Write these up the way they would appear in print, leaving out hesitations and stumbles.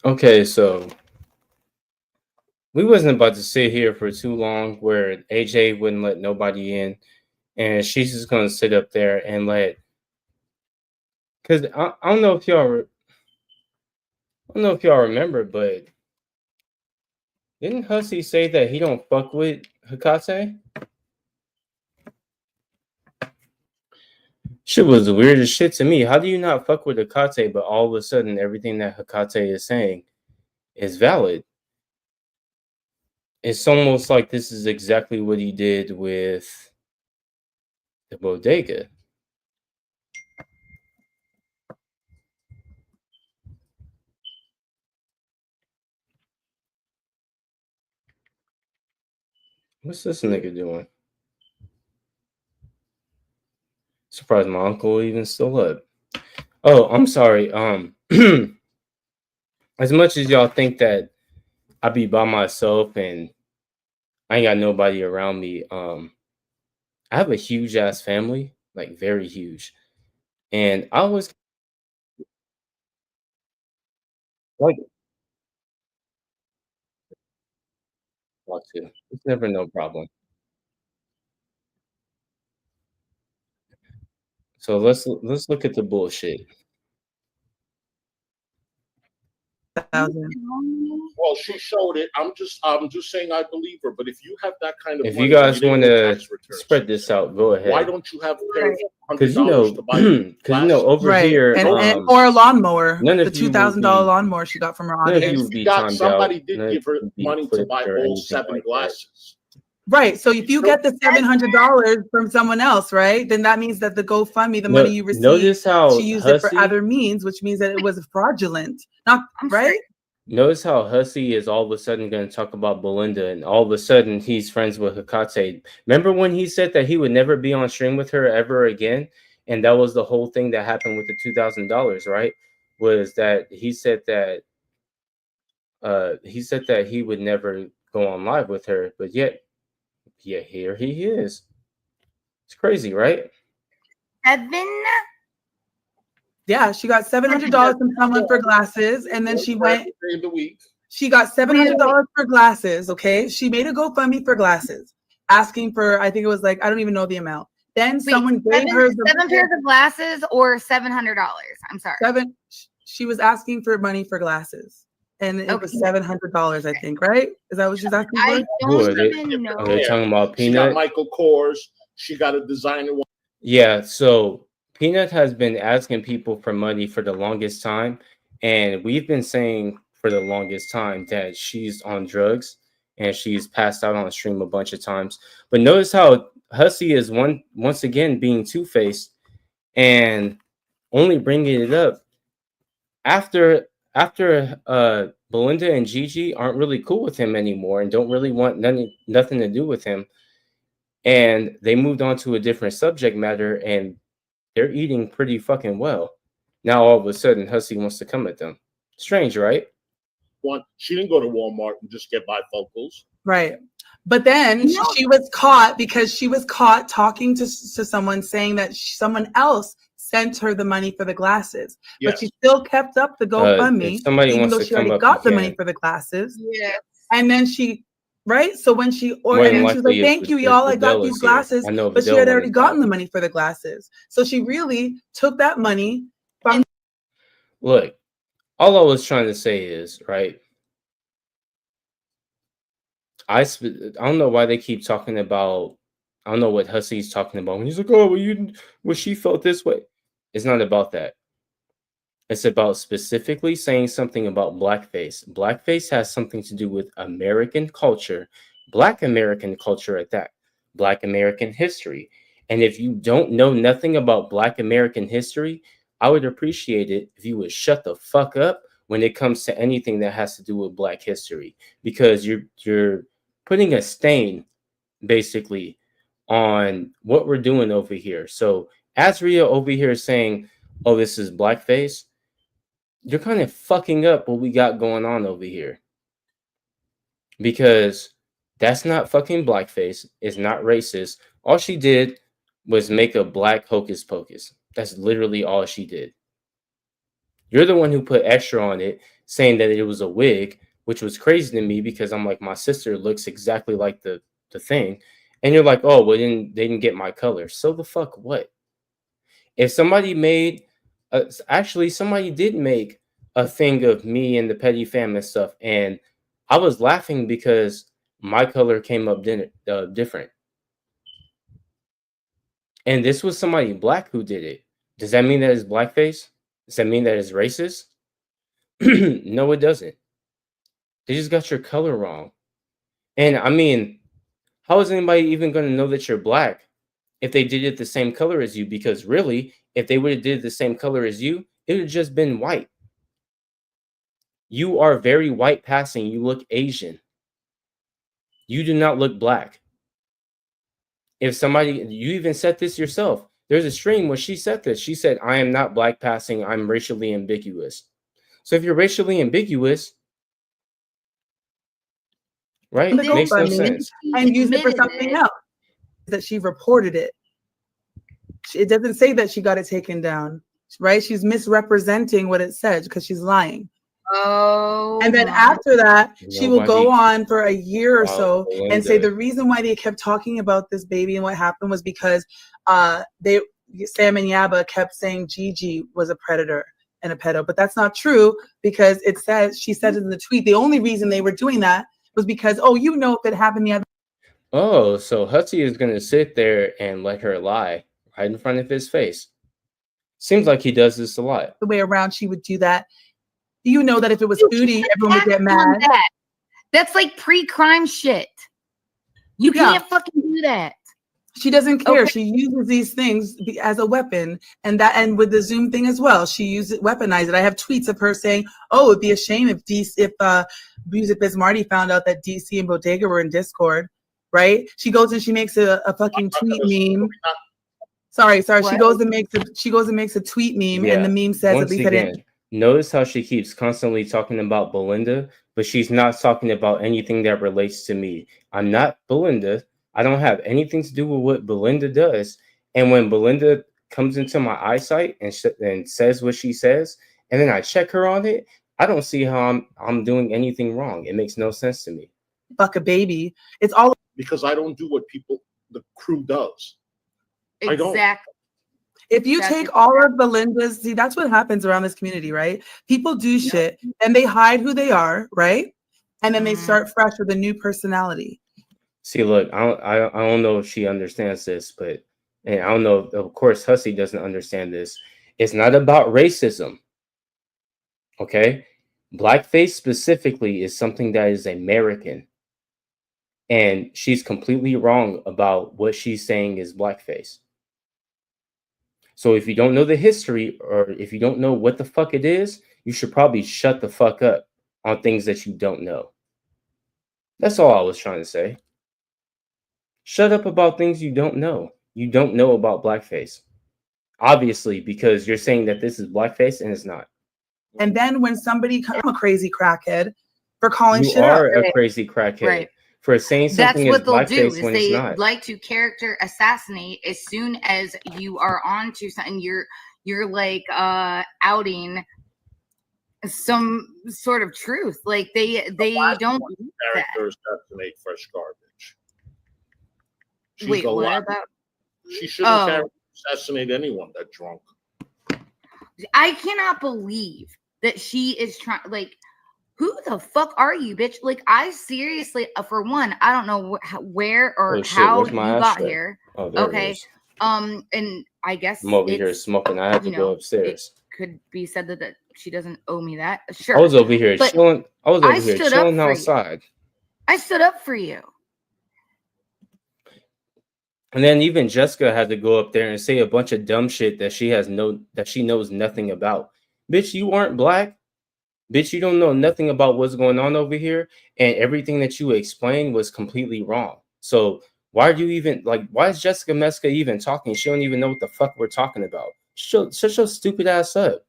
Okay, so we wasn't about to sit here for too long where AJ wouldn't let nobody in, and she's just gonna sit up there and let. Cause I don't know if I don't know if y'all remember, but didn't Hussey say that he don't fuck with Hikate? Shit was the weirdest shit to me. How do you not fuck with Hikate, but all of a sudden everything that Hikate is saying is valid? It's almost like this is exactly what he did with the bodega. What's this nigga doing? Surprised my uncle even still up. Oh, I'm sorry. As much as y'all think that I be by myself and I ain't got nobody around me, I have a huge ass family, like very huge. And I always like want to. It's never no problem. So let's look at the bullshit. thousand. Well, she showed it. I'm just saying I believe her. But if you have that kind of If you money and guys you didn't want get to tax returns, spread this out, go why ahead. don't you have a pair of Because $100 to buy glasses? over Right. here, And or a lawnmower. none The of you will $2,000 be lawnmower she got from her none of audience. you And will she be got timed out. somebody did None of give her you will be money to clipped buy or all anything 7 like that. glasses. Right. So if you get the $700 from someone else, right, then that means that the GoFundMe, the No, money you received, notice how she used it for Hussey. other means, which means that it was fraudulent. Not right. Notice how Hussey is all of a sudden going to talk about Belinda, and all of a sudden he's friends with Hikate. Remember when he said that he would never be on stream with her ever again, and that was the whole thing that happened with the $2,000, right? Was that he said that he would never go on live with her, but yet here he is. It's crazy, right? Evan. Yeah, she got $700 from someone for glasses, and then she went. In the week. She got $700 for glasses. Okay, she made a GoFundMe for glasses, asking for I think it was like I don't even know the amount. Then someone gave her seven pairs of glasses or $700. I'm sorry. seven. She was asking for money for glasses, and it was $700. I think, right? Is that what she's asking for? I don't even know. Are they talking about She got Peanut? Michael Kors. She got a designer one. Yeah, so Peanut has been asking people for money for the longest time, and we've been saying for the longest time that she's on drugs and she's passed out on stream a bunch of times. But notice how Hussey is once again being two-faced and only bringing it up after Belinda and Gigi aren't really cool with him anymore and don't really want nothing to do with him, and they moved on to a different subject matter, and they're eating pretty fucking well. Now all of a sudden, Hussey wants to come at them. Strange, right? One. She didn't go to Walmart and just get bifocals. Right. But then she was caught because she was caught talking to someone saying that someone else sent her the money for the glasses. Yes. But she still kept up the GoFundMe, if somebody even wants though to she come already up, got you the can. money for the glasses. Yeah. And then she, right? So when she, More and than then she was like, likely, thank you, y'all. I got these glasses. I know But she Vidal had already wanted gotten that. the money for the glasses. So she really took that money from. Look, all I was trying to say is, right? I don't know why they keep talking about. I don't know what Hussey's talking about when he's like, "Oh, well, she felt this way." It's not about that. It's about specifically saying something about blackface. Blackface has something to do with American culture, Black American culture at that, Black American history. And if you don't know nothing about Black American history, I would appreciate it if you would shut the fuck up when it comes to anything that has to do with Black history, because you're putting a stain basically on what we're doing over here. So Azria over here is saying, "Oh, this is blackface." You're kind of fucking up what we got going on over here, because that's not fucking blackface. It's not racist. All she did was make a black hocus pocus. That's literally all she did. You're the one who put extra on it, saying that it was a wig, which was crazy to me because I'm like, my sister looks exactly like the thing. And you're like, oh, well, they didn't get my color. So the fuck what? If somebody made, actually, somebody did make a thing of me and the petty fam and stuff, and I was laughing because my color came up different. And this was somebody black who did it. Does that mean that it's blackface? Does that mean that it's racist? No, it doesn't. They just got your color wrong. And I mean, how is anybody even going to know that you're black if they did it the same color as you? Because really, if they would have did the same color as you, it would have just been white. You are very white passing. You look Asian. You do not look black. If somebody, you even said this yourself. There's a stream where she said this. She said, I am not black passing. I'm racially ambiguous. So if you're racially ambiguous, right, The makes no GoFundMe sense. and use it for something else. That she reported it. It doesn't say that she got it taken down, right? She's misrepresenting what it said because she's lying. Oh. And then after that, she will go Nobody- on for a year or Wow, so and say Belinda. the reason why they kept talking about this baby and what happened was because Sam and Yaba kept saying Gigi was a predator and a pedo, but that's not true because it says she said it in the tweet. The only reason they were doing that was because if it happened the other Oh, so Hutzy is going to sit there and let her lie right in front of his face. Seems like he does this a lot. way around, she would do that. You know that if it was Foodie, everyone would get Act on mad. that. That's like pre-crime shit. You Yeah. can't fucking do that. She doesn't care. Okay. She uses these things as a weapon, and with the Zoom thing as well. She used it, weaponized it. I have tweets of her saying, "Oh, it'd be a shame if Music Biz Marty found out that DC and Bodega were in Discord." Right? She goes and she makes a fucking tweet meme. Sorry. She What? goes and makes a tweet meme, and the meme says, Once "At least I again, didn't." notice how she keeps constantly talking about Belinda, but she's not talking about anything that relates to me. I'm not Belinda. I don't have anything to do with what Belinda does. And when Belinda comes into my eyesight and says what she says, and then I check her on it, I don't see how I'm doing anything wrong. It makes no sense to me. Fuck a baby. It's all Because I don't do what the crew does. I don't. Exactly. if you That's take all of Belinda's, see, that's what happens around this community, right? People do shit and they hide who they are, right? And then they start fresh with a new personality. See, look, I don't know if she understands this, but and I don't know. Of course, Hussey doesn't understand this. It's not about racism. Okay, blackface specifically is something that is American, and she's completely wrong about what she's saying is blackface. So if you don't know the history, or if you don't know what the fuck it is, you should probably shut the fuck up on things that you don't know. That's all I was trying to say. Shut up about things you don't know. You don't know about blackface. Obviously, because you're saying that this is blackface and it's not. And then when somebody comes, I'm a crazy crackhead for calling You shit out. are a crazy crackhead Right. for saying That's something is what they'll do blackface is when it's they not. like to character assassinate as soon as you are onto something. You're like outing some sort of truth. Like they don't do that. Character assassinate fresh garbage. She's Wait, the what last. about? She shouldn't Oh. character assassinate anyone that drunk. I cannot believe that she is trying. Like, who the fuck are you, bitch? Like, I seriously, for one, I don't know where or Oh, shit, how where's you my got ashtray? here. Oh, there Okay. it is. And I guess I'm over here it's- smoking. I have to you go know, upstairs. could be said that she doesn't owe me that. Sure. I was over here But chilling. I was I over here stood up chilling for you. outside. I stood up for you. And then even Jessica had to go up there and say a bunch of dumb shit that she knows nothing about. Bitch, you aren't black. Bitch, you don't know nothing about what's going on over here, and everything that you explained was completely wrong. So why is Jessica Meska even talking? She don't even know what the fuck we're talking about. Shut your stupid ass up.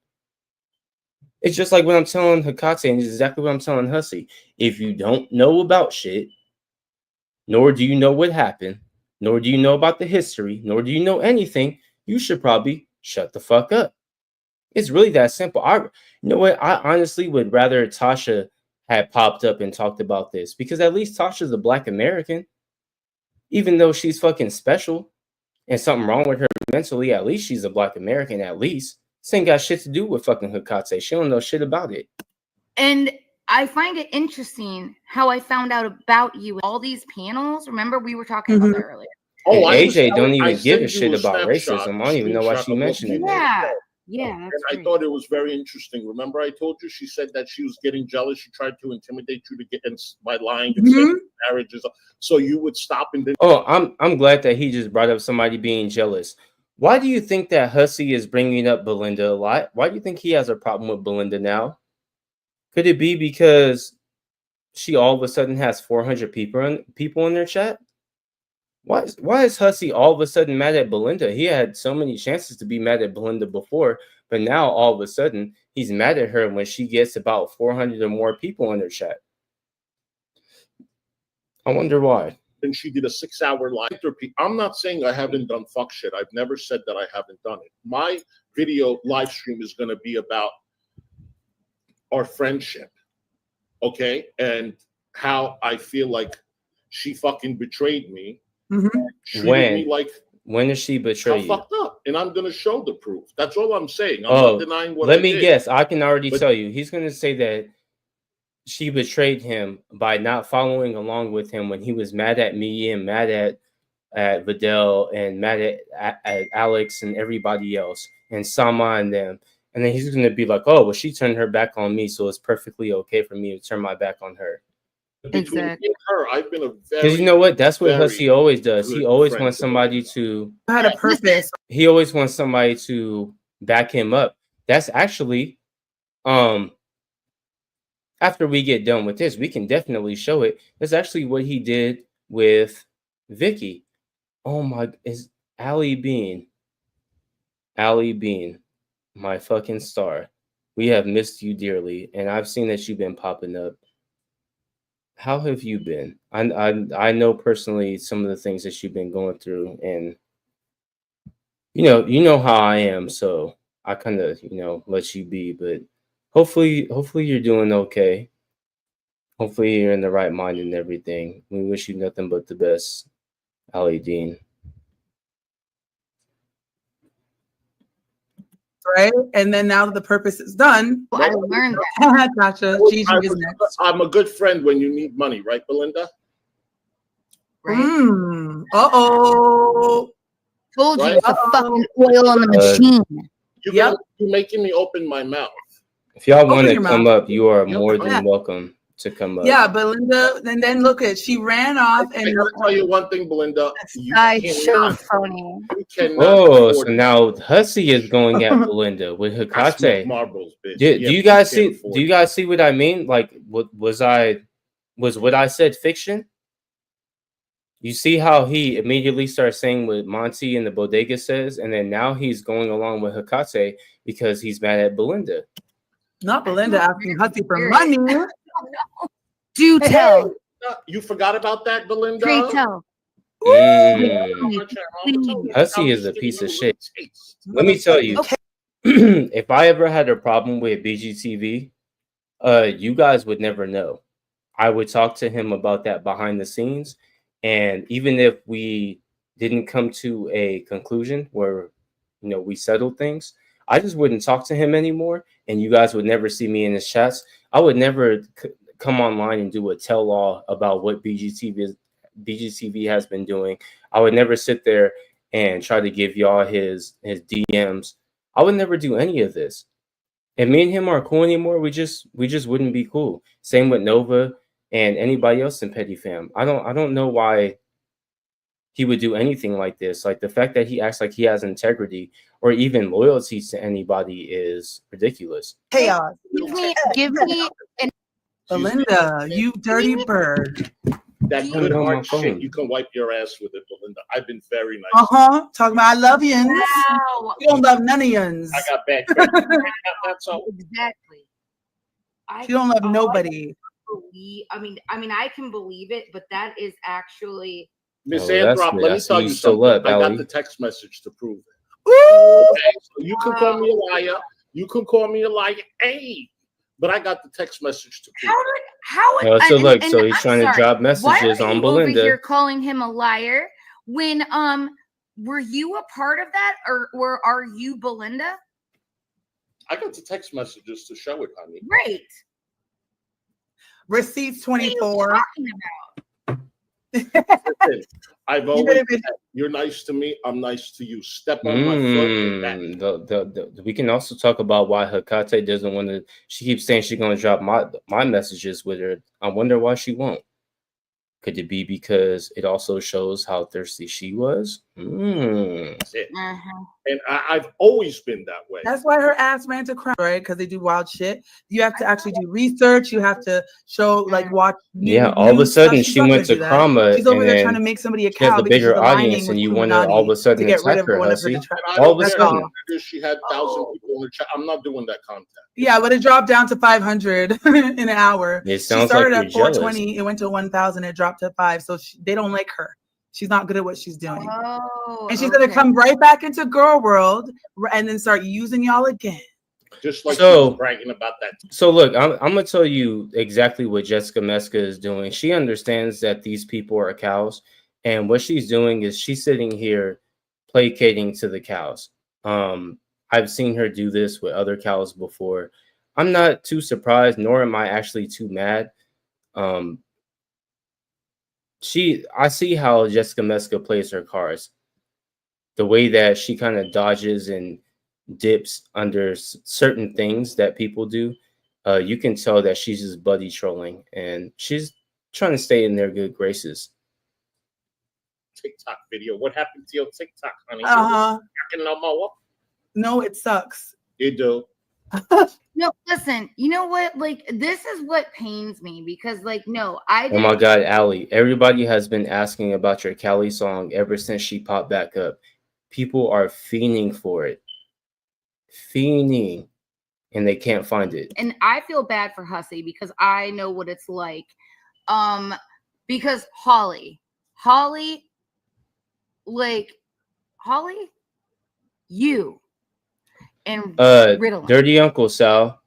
It's just like what I'm telling Hikate, and it's exactly what I'm telling Hussey. If you don't know about shit, nor do you know what happened, nor do you know about the history, nor do you know anything, you should probably shut the fuck up. It's really that simple. You know what? I honestly would rather Tasha had popped up and talked about this, because at least Tasha's a Black American, even though she's fucking special and something wrong with her mentally. At least she's a Black American. At least this ain't got shit to do with fucking Hikate. She don't know shit about it. And I find it interesting how I found out about you in all these panels. Remember, we were talking about that earlier. Oh, I was AJ don't even I give a sent you shit about snapshot, racism. I don't even know why screenshot she of what mentioned you it. Yeah. said. Yeah, And that's I great. thought it was very interesting. Remember, I told you she said that she was getting jealous. She tried to intimidate you to get by lying and saying marriages. So you would stop and then. Oh, I'm glad that he just brought up somebody being jealous. Why do you think that Hussey is bringing up Belinda a lot? Why do you think he has a problem with Belinda now? Could it be because she all of a sudden has 400 people in their chat? Why is Hussey all of a sudden mad at Belinda? He had so many chances to be mad at Belinda before, but now all of a sudden he's mad at her when she gets about 400 or more people in her chat. I wonder why. And she did a 6-hour live. I'm not saying I haven't done fuck shit. I've never said that I haven't done it. My video live stream is going to be about our friendship, okay? And how I feel like she fucking betrayed me. Treated me like, when does she betray you? Fucked up, and I'm gonna show the proof. That's all I'm saying. I'm not denying what. Let me guess. I can already tell you. He's gonna say that she betrayed him by not following along with him when he was mad at me and mad at Vidal and mad at Alex and everybody else and Sama and them. And then he's gonna be like, "Oh, well, she turned her back on me, so it's perfectly okay for me to turn my back on her." Between me and her, I've been a very. Because you know what? That's what Hussey always does. He always wants somebody to. Had a purpose. He always wants somebody to back him up. That's actually, after we get done with this, we can definitely show it. That's actually what he did with Vicky. Oh my! Is Allie Bean? Allie Bean, my fucking star. We have missed you dearly, and I've seen that you've been popping up. How have you been? I know personally some of the things that you've been going through, and you know how I am, so I kind of let you be. But hopefully you're doing okay. Hopefully you're in the right mind and everything. We wish you nothing but the best, Ali Dean. Right, and then now that the purpose is done, I learned that. Gotcha. Gigi is next. I'm a good friend when you need money, right, Belinda? Right. Uh-oh. Told you Right? it's the fucking oil on the machine. You're making me open my mouth. If y'all want to come up, you are more than welcome to come up. Yeah, Belinda, and then look at she ran off and I gotta tell you one thing, Belinda. Sideshow phony. Oh, so now Hussey is going at Belinda with Hikate. Marbles, bitch. Do you guys see? Do you guys see what I mean? Like, was what I said fiction? You see how he immediately starts saying what Monty in the bodega says, and then now he's going along with Hikate because he's mad at Belinda. Not Belinda asking Hussey for money. Do tell. You forgot about that, Belinda? Pray tell. Hussey is a piece of shit. Let me tell you, if I ever had a problem with BGTV, you guys would never know. I would talk to him about that behind the scenes, and even if we didn't come to a conclusion where we settled things, I just wouldn't talk to him anymore, and you guys would never see me in his chats. I would never come online and do a tell-all about what BGTV has been doing. I would never sit there and try to give y'all his DMs. I would never do any of this. If me and him aren't cool anymore, we just wouldn't be cool. Same with Nova and anybody else in Petty Fam. I don't know why he would do anything like this. Like, the fact that he acts like he has integrity or even loyalty to anybody is ridiculous. Chaos. Give me an Belinda, you dirty bird. That good heart shit, you can wipe your ass with it, Belinda. I've been very nice. Talking about I love yins. wow. You don't love none of yins. I got bad credit. That's all. Exactly. You don't love nobody. I mean, I can believe it, but that is actually. Miss Anthrop, let me tell you something. I got the text message to prove it. Ooh. Okay, so you can call me a liar. You could call me a liar, hey, but I got the text message to prove. So look, so he's I'm trying to sorry, drop why messages are on you over Belinda. here calling him a liar when were you a part of that, or are you Belinda? I got the text messages to show it, honey. Right. Receipts What are you 24. talking about? Listen, I've You always better be- said, you're nice to me, I'm nice to you. Step on my foot with that. We can also talk about why Hecate doesn't want to. She keeps saying she's going to drop my messages with her. I wonder why she won't. Could it be because it also shows how thirsty she was? That's it. Uh-huh. And I've always been that way. That's why her ass ran to crime, right? Because they do wild shit. You have to actually do research. You have to show, like, watch. Yeah, all of a sudden she went to Krama She's over and there then trying to make somebody a she has cow a because she's bigger aligning audience, with and you want to all of a Illuminati sudden to get rid attack of her, one of her hussy. detractors. And I All of don't a care sudden. because she had 1,000 people in the chat. I'm not doing that content. Yeah, but it dropped down to 500 in an hour. It She sounds started like at you're 420. It went to 1,000. It dropped to 5. So they don't like her. She's not good at what she's doing. Oh, And she's going to come right back into girl world and then start using y'all again. Just like So- she was bragging about that. So look, I'm gonna tell you exactly what Jessica Meska is doing. She understands that these people are cows, and what she's doing is she's sitting here placating to the cows. I've seen her do this with other cows before. I'm not too surprised, nor am I actually too mad. I see how Jessica Meska plays her cards. The way that she kind of dodges and dips under certain things that people do, you can tell that she's just buddy trolling, and she's trying to stay in their good graces. TikTok video. What happened to your TikTok, honey? No more. No, it sucks. You do. No, listen, you know what? Like, this is what pains me because, like, no, I Oh didn't. my God, Allie! Everybody has been asking about your Cali song ever since she popped back up. People are fiending for it, and they can't find it. And I feel bad for Hussy because I know what it's like. Because Holly, you and Ritalin. Dirty Uncle Sal.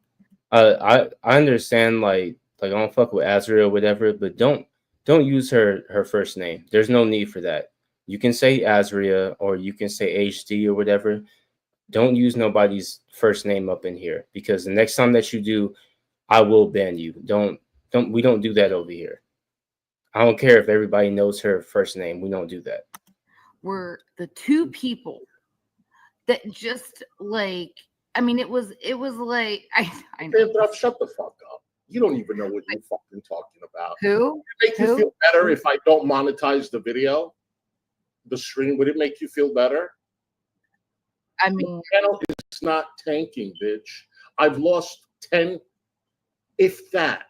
I understand, like I don't fuck with Azria or whatever, but don't use her first name. There's no need for that. You can say Azria or you can say HD or whatever. Don't use nobody's first name up in here, because the next time that you do, I will ban you. We don't do that over here. I don't care if everybody knows her first name. We don't do that. Were the two people that just like, I mean, it was like, I know. Shut the fuck up. You don't even know what you're fucking talking about. Who? Would it make you feel better if I don't monetize the video, the stream? Would it make you feel better? I mean, the channel is not tanking, bitch. I've lost 10, if that.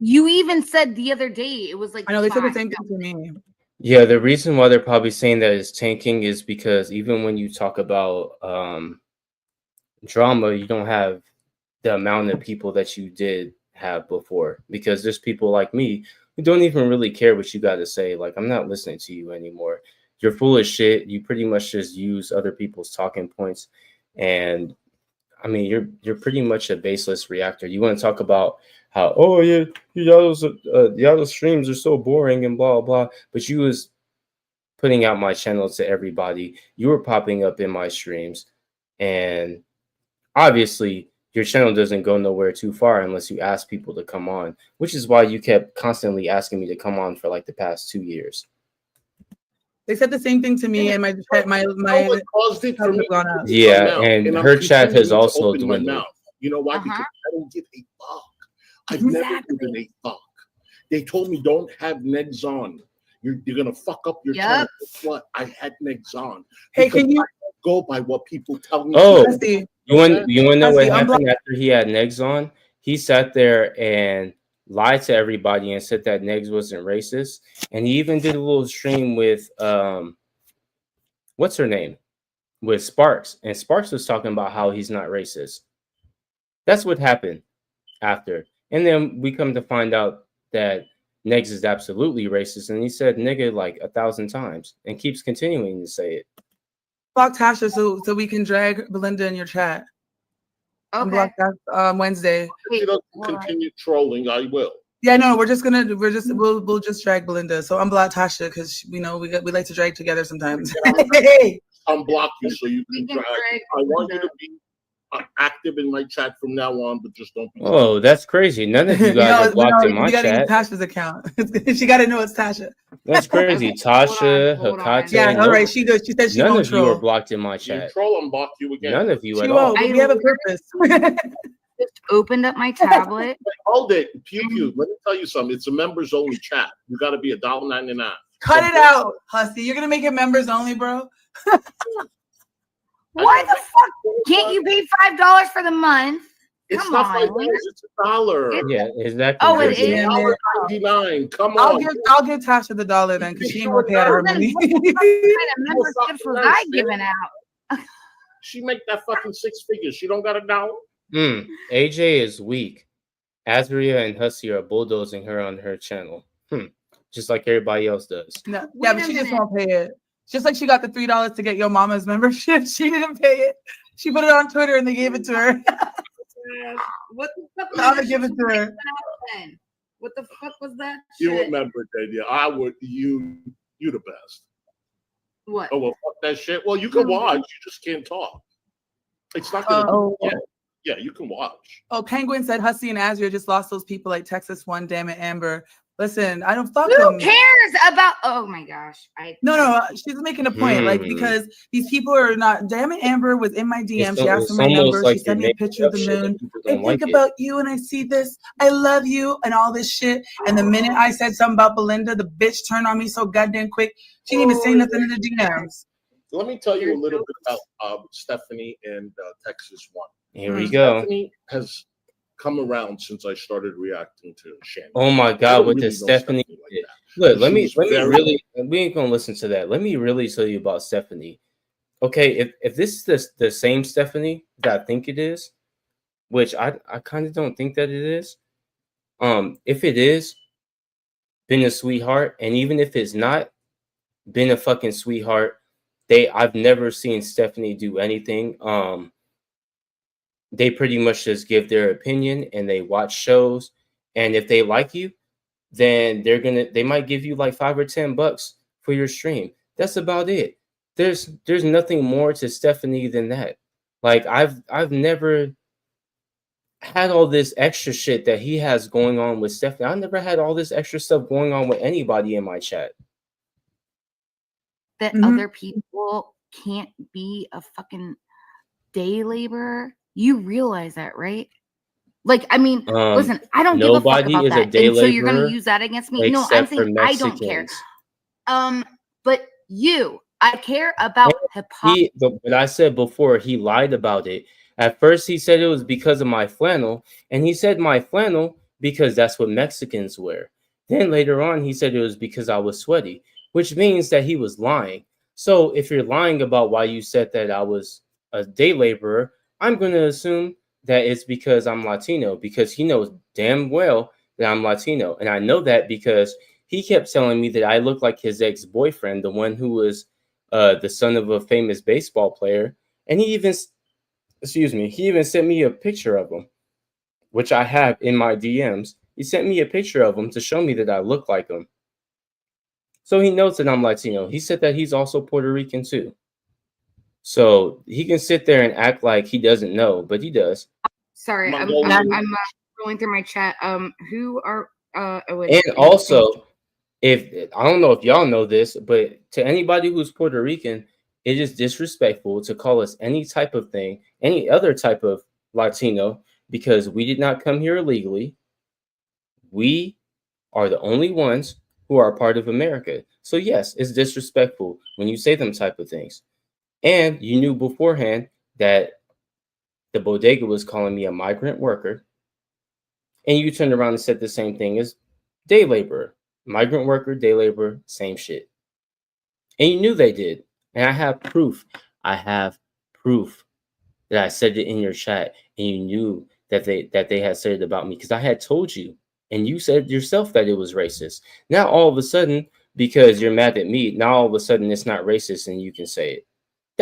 You even said the other day it was like, I know they said the same thing to me. Yeah, the reason why they're probably saying that it's tanking is because even when you talk about drama, you don't have the amount of people that you did have before, because there's people like me who don't even really care what you got to say. Like, I'm not listening to you anymore. You're full of shit. You pretty much just use other people's talking points, and I mean, you're pretty much a baseless reactor. You want to talk about how, oh yeah, y'all's streams are so boring and blah blah, but you was putting out my channel to everybody. You were popping up in my streams, and obviously your channel doesn't go nowhere too far unless you ask people to come on, which is why you kept constantly asking me to come on for like the past 2 years. They said the same thing to me, and my caused it for me. Yeah, and her chat has also dwindled. You know why? Because I don't give a fuck. I've never given a fuck. They told me don't have negs on. You're gonna fuck up your channel. Guess what? I had negs on. Hey, can you go by what people tell me? Oh, you want to know what happened after he had negs on? He sat there and lied to everybody and said that negs wasn't racist, and he even did a little stream with what's her name, with Sparks, and Sparks was talking about how he's not racist. That's what happened after, and then we come to find out that negs is absolutely racist, and he said nigga like 1,000 times and keeps continuing to say it. Block Tasha so we can drag Belinda in your chat. I'm Okay. blocked out Wednesday. If she doesn't Hold on. continue trolling, I will. Yeah, no, we'll just drag Belinda. So unblock Tasha because we like to drag together sometimes. Hey. Unblock you so you We can can drag. drag I want you Belinda. to be active in my chat from now on, but just don't be. Oh, that's crazy. None of you guys are blocked in my we gotta chat. use Tasha's account. She gotta know it's Tasha. That's crazy. Okay, Tasha, hold on. Hakate. Yeah, all right. She does. She said she None won't of you are troll. blocked in my You chat. troll, unblock you again. None of you She at all. won't. But we have a purpose. Just opened up my tablet. Hold it. Pew pew. Let me tell you something. It's a members only chat. You got to be $1.99. Cut it out, Hussy. You're gonna make it members only, bro. Why the fuck can't you pay $5 for the month? It's Come not on. $5. It's $1. Yeah, exactly. Oh, it It's is? $1.99. Come I'll on. give Tasha the $1 then, because she ain't gonna pay out of her Then money. what kind of memberships was I giving out? She make that fucking 6 figures. She don't got $1. AJ is weak. Azria and Hussy are bulldozing her on her channel. Just like everybody else does. No, Wait yeah, a but she just minute. won't pay it. Just like she got the $3 to get Yo Mama's membership, she didn't pay it. She put it on Twitter and they gave it to her. What the fuck? I'm gonna give it to her. Then? What the fuck was that? You shit? remember, Daniel. I would. You the best. What? Oh, well, fuck that shit. Well, you can watch. You just can't talk. It's not going to Oh. Yeah, you can watch. Oh, Penguin said Hussy and Azria just lost those people like Texas One, damn it, Amber. Listen, I don't fuck Who them. cares about? Oh my gosh! No, she's making a point. Like, because these people are not. Damn it, Amber was in my DM. She asked for my number. She sent me a picture of the moon. I think about you and I see this. I love you and all this shit. And the minute I said something about Belinda, the bitch turned on me so goddamn quick. She didn't even say nothing in the DMs. Let me tell you a little bit about Stephanie and Texas One. Here we go. Stephanie has come around since I started reacting to Shannon. Oh my God, with the Stephanie. Like Look, let me really. We ain't gonna listen to that. Let me really tell you about Stephanie. Okay, if this is the same Stephanie that I think it is, which I kind of don't think that it is. If it is, been a sweetheart, and even if it's not, been a fucking sweetheart. I've never seen Stephanie do anything. They pretty much just give their opinion and they watch shows, and if they like you, then they might give you like $5 or $10 for your stream. That's about it. There's nothing more to Stephanie than that. Like I've never had all this extra shit that he has going on with Stephanie. I never had all this extra stuff going on with anybody in my chat. That other people can't be a fucking day laborer. You realize that, right? Like, I mean, listen, I don't give a fuck about that. And so you're going to use that against me? No, I'm saying I don't care. But I care about hypocrisy. But I said before, he lied about it. At first, he said it was because of my flannel, and he said my flannel because that's what Mexicans wear. Then later on, he said it was because I was sweaty, which means that he was lying. So if you're lying about why you said that I was a day laborer, I'm going to assume that it's because I'm Latino, because he knows damn well that I'm Latino. And I know that because he kept telling me that I look like his ex-boyfriend, the one who was the son of a famous baseball player. And he even sent me a picture of him, which I have in my DMs. He sent me a picture of him to show me that I look like him. So he knows that I'm Latino. He said that he's also Puerto Rican too. So he can sit there and act like he doesn't know, but he does. Sorry, I'm going through my chat. Who are and also, if I don't know if y'all know this, but to anybody who's Puerto Rican, it is disrespectful to call us any type of thing, any other type of Latino, because we did not come here illegally. We are the only ones who are a part of America. So yes, it's disrespectful when you say them type of things. And you knew beforehand that the bodega was calling me a migrant worker. And you turned around and said the same thing as day laborer. Migrant worker, day laborer, same shit. And you knew they did. And I have proof. I have proof that I said it in your chat. And you knew that they had said it about me, because I had told you. And you said yourself that it was racist. Now all of a sudden, because you're mad at me, now all of a sudden it's not racist and you can say it.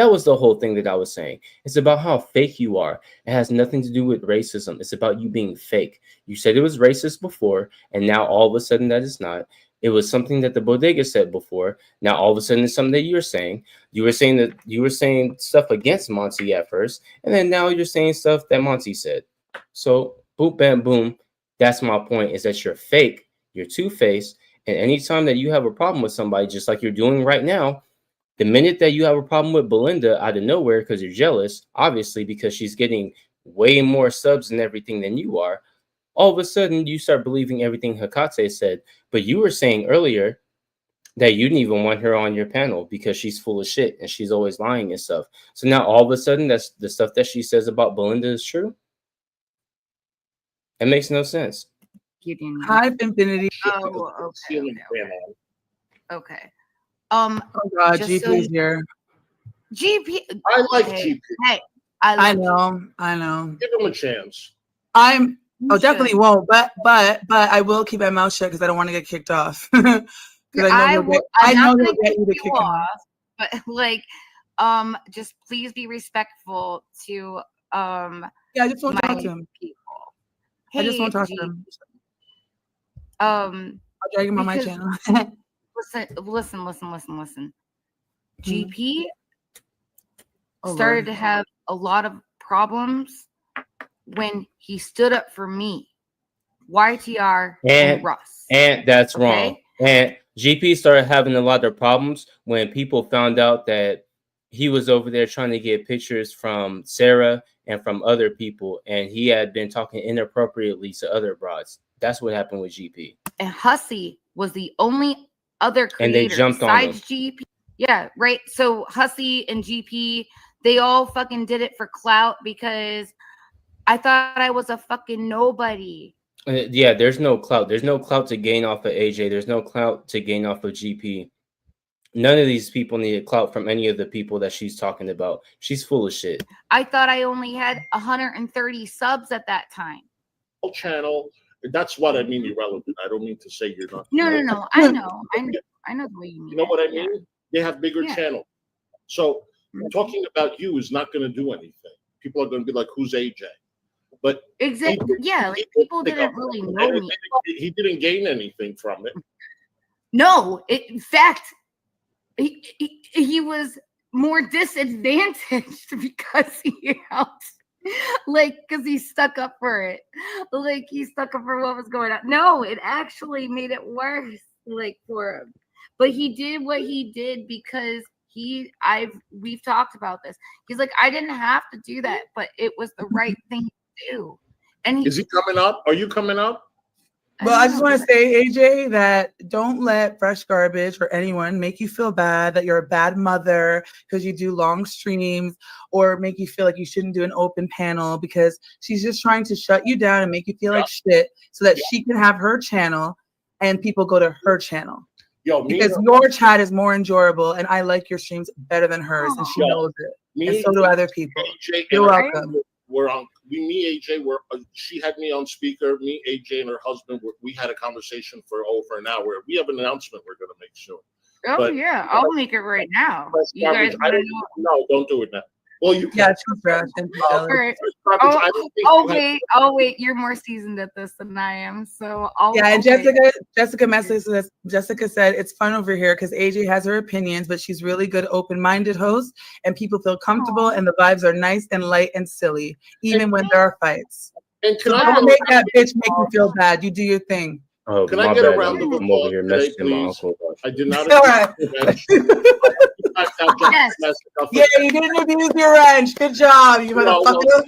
That was the whole thing that I was saying. It's about how fake you are. It has nothing to do with racism. It's about you being fake. You said it was racist before, and now all of a sudden that is not. It was something that the bodega said before. Now all of a sudden it's something that you're saying. You were saying stuff against Monty at first, and then now you're saying stuff that Monty said. So boom, bam, boom. That's my point. Is that you're fake. You're two-faced, and anytime that you have a problem with somebody, just like you're doing right now. The minute that you have a problem with Belinda out of nowhere because you're jealous, obviously because she's getting way more subs and everything than you are, all of a sudden you start believing everything Hecate said. But you were saying earlier that you didn't even want her on your panel because she's full of shit and she's always lying and stuff. So now all of a sudden that's the stuff that she says about Belinda is true? It makes no sense. Hive Infinity. Oh, okay. Oh God, just GP's here. GP. I like GP. Hey, I know. Give him a chance. Definitely won't, but I will keep my mouth shut because I don't want to get kicked off. Because I know he'll get you to kick him off. But like, just please be respectful to I just won't talk to him. People. I just won't talk to him. I'll drag him on my channel. Listen. GP started to have a lot of problems when he stood up for me, YTR, and Russ. And that's wrong. And GP started having a lot of problems when people found out that he was over there trying to get pictures from Sarah and from other people, and he had been talking inappropriately to other broads. That's what happened with GP. And Hussey was the only other creator and they jumped besides on him. GP. Yeah, right. So Hussey and GP, they all fucking did it for clout because I thought I was a fucking nobody. Yeah, there's no clout. There's no clout to gain off of AJ. There's no clout to gain off of GP. None of these people needed clout from any of the people that she's talking about. She's full of shit. I thought I only had 130 subs at that time. Channel. That's what I mean irrelevant. I don't mean to say you're not. No. I know the way you mean. You know what I mean? Yeah. They have bigger channels. So talking about you is not going to do anything. People are going to be like, "Who's AJ?" But exactly, like people didn't really know me. He didn't gain anything from it. No, in fact, he was more disadvantaged because he helped. Because he stuck up for it. He stuck up for what was going on. No, it actually made it worse, for him. But he did what he did because we've talked about this. He's like, I didn't have to do that, but it was the right thing to do. And is he coming up? Are you coming up? Well, I just want to say, AJ, that don't let Fresh Garbage or anyone make you feel bad that you're a bad mother because you do long streams, or make you feel like you shouldn't do an open panel, because she's just trying to shut you down and make you feel like shit so that she can have her channel and people go to her channel. Because your chat is more enjoyable and I like your streams better than hers, and she knows it. And so do other people. AJ, you're welcome. AJ, she had me on speaker. Me, AJ, and her husband, we had a conversation for over an hour. We have an announcement we're going to make soon. I'll make it right now. You guys no, don't do it now. Well, you can. Wait. You're more seasoned at this than I am, so and Jessica messages. Jessica said it's fun over here because AJ has her opinions, but she's really good, open-minded host, and people feel comfortable, and the vibes are nice and light and silly, even when there are fights. And don't make that bitch make you feel bad. You do your thing. Oh, can I get a round of applause today, please? I did not. Yeah, you didn't abuse your wrench. Good job, you motherfucker.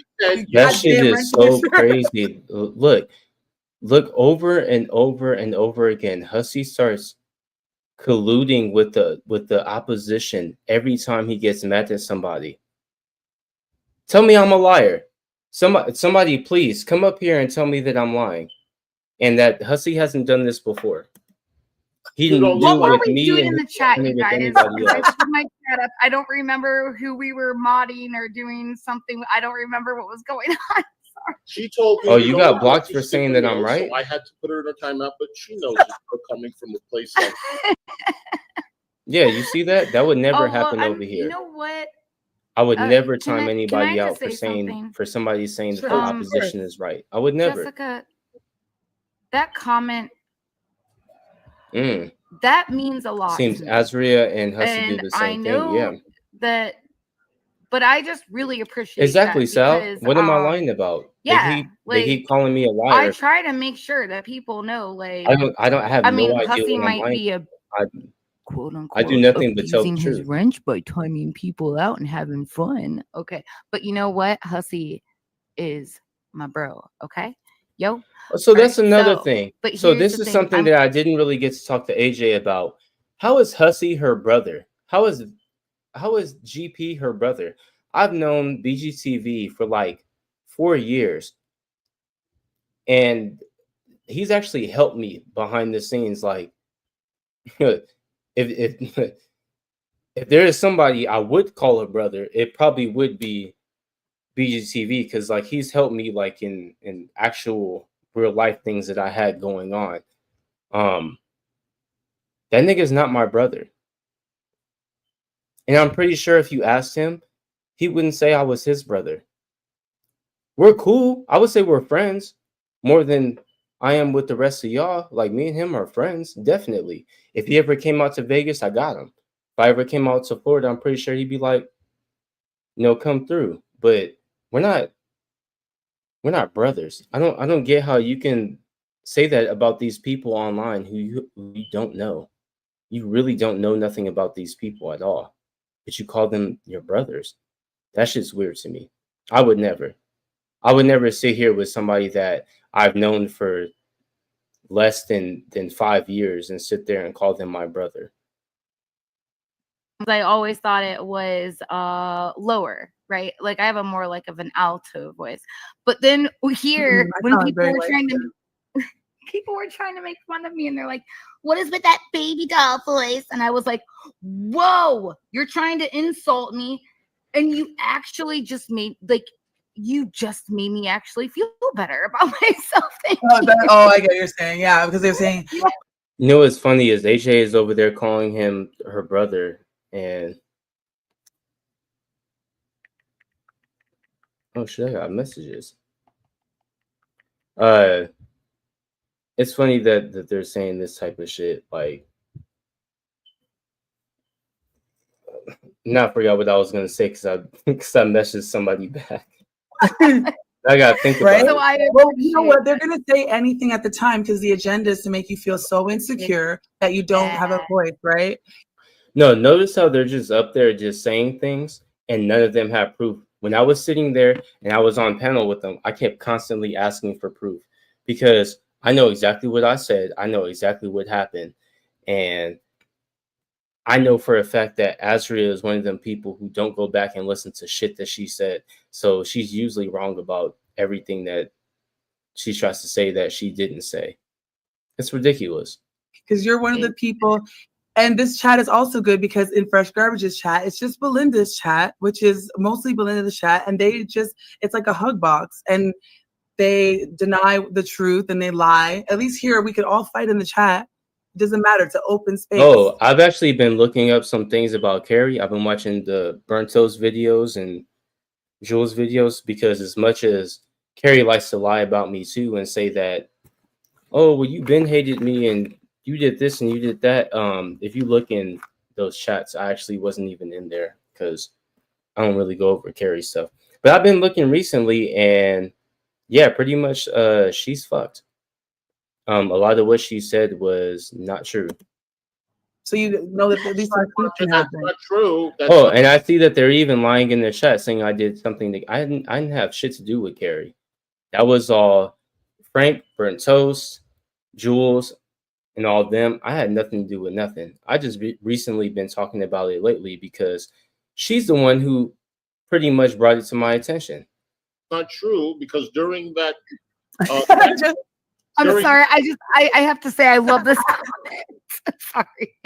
That shit is so crazy. Look over and over and over again. Hussey starts colluding with the opposition every time he gets mad at somebody. Tell me I'm a liar. Somebody, please come up here and tell me that I'm lying, and that Hussey hasn't done this before. He didn't do what it were with we me doing in the chat, you guys? I don't remember who we were modding or doing something. I don't remember what was going on. Sorry. She told me. Oh, you got blocked for saying that I'm right? So I had to put her in a timeout, but she knows it's coming from a place like yeah, you see that? That would never happen over here. You know what? I would never Can time I anybody just out say something? for somebody saying that Sure, the of opposition course. is right. I would never. Jessica, that comment Mm. that means a lot Seems to me. Azria and Hussey do And the I same thing. Yeah. know that, but I just really appreciate Exactly, that Sal. because What am I lying about? yeah, They like keep calling me a I liar. try to make sure that people know, like, I have I no mean, idea Hussey what I'm might lying. be a I quote I do unquote nothing but tell the abusing his truth. wrench by timing people out and having fun. Okay. But you know what? Hussey is my bro. Okay. Yo. So All right. that's another So, thing. but So here's this the is thing. something that I didn't really get to talk to AJ about. How is Hussey her brother? How is GP her brother? I've known BGTV for like 4 years, and he's actually helped me behind the scenes. Like, if if there is somebody I would call a brother, it probably would be BGTV, because like he's helped me like in actual real life things that I had going on. That nigga's not my brother. And I'm pretty sure if you asked him, he wouldn't say I was his brother. We're cool. I would say we're friends more than I am with the rest of y'all. Like, me and him are friends, definitely. If he ever came out to Vegas, I got him. If I ever came out to Florida, I'm pretty sure he'd be like, come through. But we're not brothers. I don't get how you can say that about these people online who you don't know. You really don't know nothing about these people at all, but you call them your brothers. That shit's weird to me. I would never. I would never sit here with somebody that I've known for less than 5 years and sit there and call them my brother. I always thought it was lower, right? Like I have a more like of an alto voice. But then here, when people were trying to make fun of me, and they're like, "What is with that baby doll voice?" And I was like, "Whoa, you're trying to insult me, and you actually just made me actually feel better about myself." I get what you're saying. Yeah, because they're saying, You know what's funny is AJ is over there calling him her brother, and oh shit, I got messages. It's funny that they're saying this type of shit. Like, not forgot what I was gonna say because I messaged somebody back. I gotta think about right? it. Well, you know what? They're gonna say anything at the time because the agenda is to make you feel so insecure that you don't have a voice, right? No, notice how they're just up there just saying things and none of them have proof. When I was sitting there and I was on panel with them, I kept constantly asking for proof because I know exactly what I said. I know exactly what happened. And I know for a fact that Azria is one of them people who don't go back and listen to shit that she said. So she's usually wrong about everything that she tries to say that she didn't say. It's ridiculous. Because you're one of the people, and this chat is also good because in Fresh Garbage's chat, it's just Belinda's chat, which is mostly Belinda's chat, and it's like a hug box, and they deny the truth and they lie. At least here we could all fight in the chat. It doesn't matter. It's an open space. Oh, I've actually been looking up some things about Carrie. I've been watching the Burnt Toast videos and Jules videos because as much as Carrie likes to lie about me too and say that, oh, well, you been hated me and you did this and you did that. If you look in those chats, I actually wasn't even in there because I don't really go over Carrie stuff. But I've been looking recently and yeah, pretty much she's fucked. A lot of what she said was not true. So you know that at least that's not true. And I see that they're even lying in the chat saying I did something that I didn't have shit to do with Carrie. That was all Frank, Burnt Toast, Jules, and all of them. I had nothing to do with nothing. I just recently been talking about it lately because she's the one who pretty much brought it to my attention. Not true, because during that I'm sorry. I have to say I love this comment. Sorry.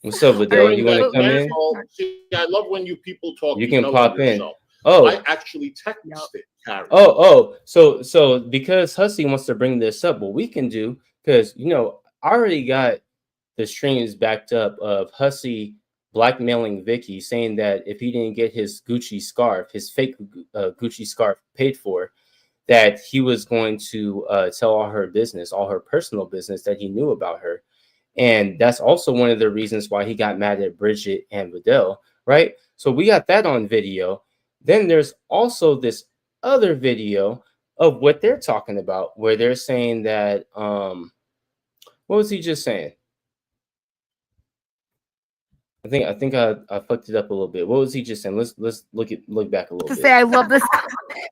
What's up, Liddell? You want to come in? See, I love when you people talk. You can pop in. Yourself. Oh, I actually texted Carrie. So because Hussey wants to bring this up, what we can do, because I already got the streams backed up of Hussey blackmailing Vicky, saying that if he didn't get his Gucci scarf, his fake Gucci scarf paid for, that he was going to tell all her business, all her personal business that he knew about her. And that's also one of the reasons why he got mad at Bridget and Vidal, right? So we got that on video. Then there's also this other video of what they're talking about, where they're saying that, what was he just saying? I think I fucked it up a little bit. What was he just saying? Let's look back a little To bit. say I love this comment.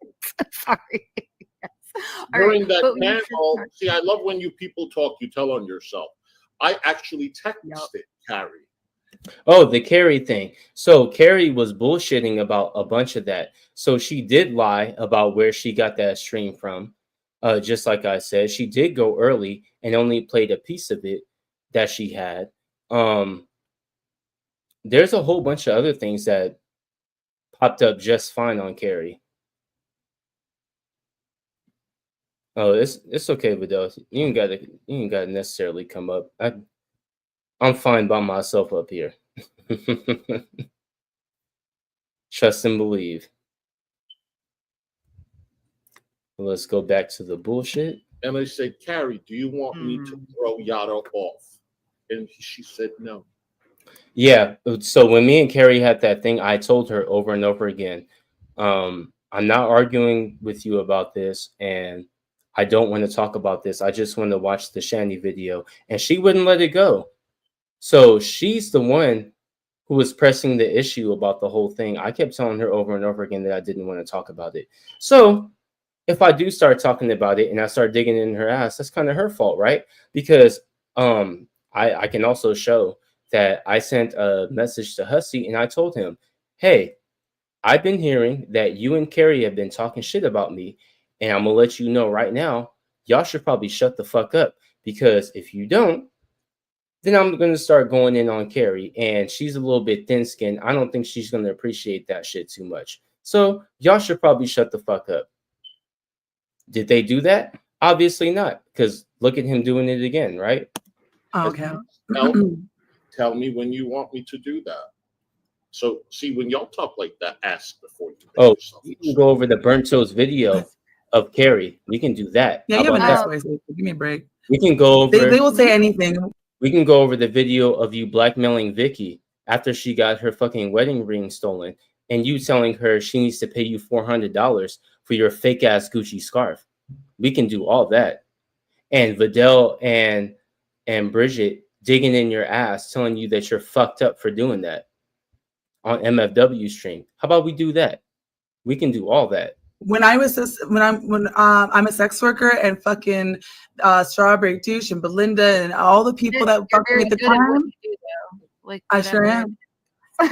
Sorry. Yes. All During right, that but we panel, should- see, I love when you people talk, you tell on yourself. I actually texted Carrie. Oh, the Carrie thing. So Carrie was bullshitting about a bunch of that. So she did lie about where she got that stream from. Just like I said, she did go early and only played a piece of it that she had. There's a whole bunch of other things that popped up just fine on Carrie. Oh, it's okay, Vidal. You ain't gotta necessarily come up. I'm fine by myself up here. Trust and believe. Let's go back to the bullshit. And I said, Carrie, do you want me to throw Yada off? And she said no. Yeah. So when me and Carrie had that thing, I told her over and over again, I'm not arguing with you about this, and I don't want to talk about this. I just want to watch the Shandy video. And she wouldn't let it go. So she's the one who was pressing the issue about the whole thing. I kept telling her over and over again that I didn't want to talk about it. So if I do start talking about it and I start digging in her ass, that's kind of her fault, right? Because I can also show that I sent a message to Hussey and I told him, hey, I've been hearing that you and Carrie have been talking shit about me, and I'm gonna let you know right now, y'all should probably shut the fuck up, because if you don't, then I'm gonna start going in on Carrie, and she's a little bit thin-skinned. I don't think she's gonna appreciate that shit too much. So y'all should probably shut the fuck up. Did they do that? Obviously not, because look at him doing it again, right? Okay. Tell me when you want me to do that. So, see, when y'all talk like that, ask before you make Oh, yourself. we can go over the burnt toast video of Carrie. We can do that. Yeah, How you have a about nice that? voice. Give me a break. We can go over. They will say anything. We can go over the video of you blackmailing Vicky after she got her fucking wedding ring stolen, and you telling her she needs to pay you $400 for your fake ass Gucci scarf. We can do all that. And Vidal and Bridget digging in your ass, telling you that you're fucked up for doing that on MFW stream. How about we do that? We can do all that. When I'm a sex worker, and fucking Strawberry Douche and Belinda and all the people that You're fucked very me at the good at what time, you do, though. Like, I sure whatever. am.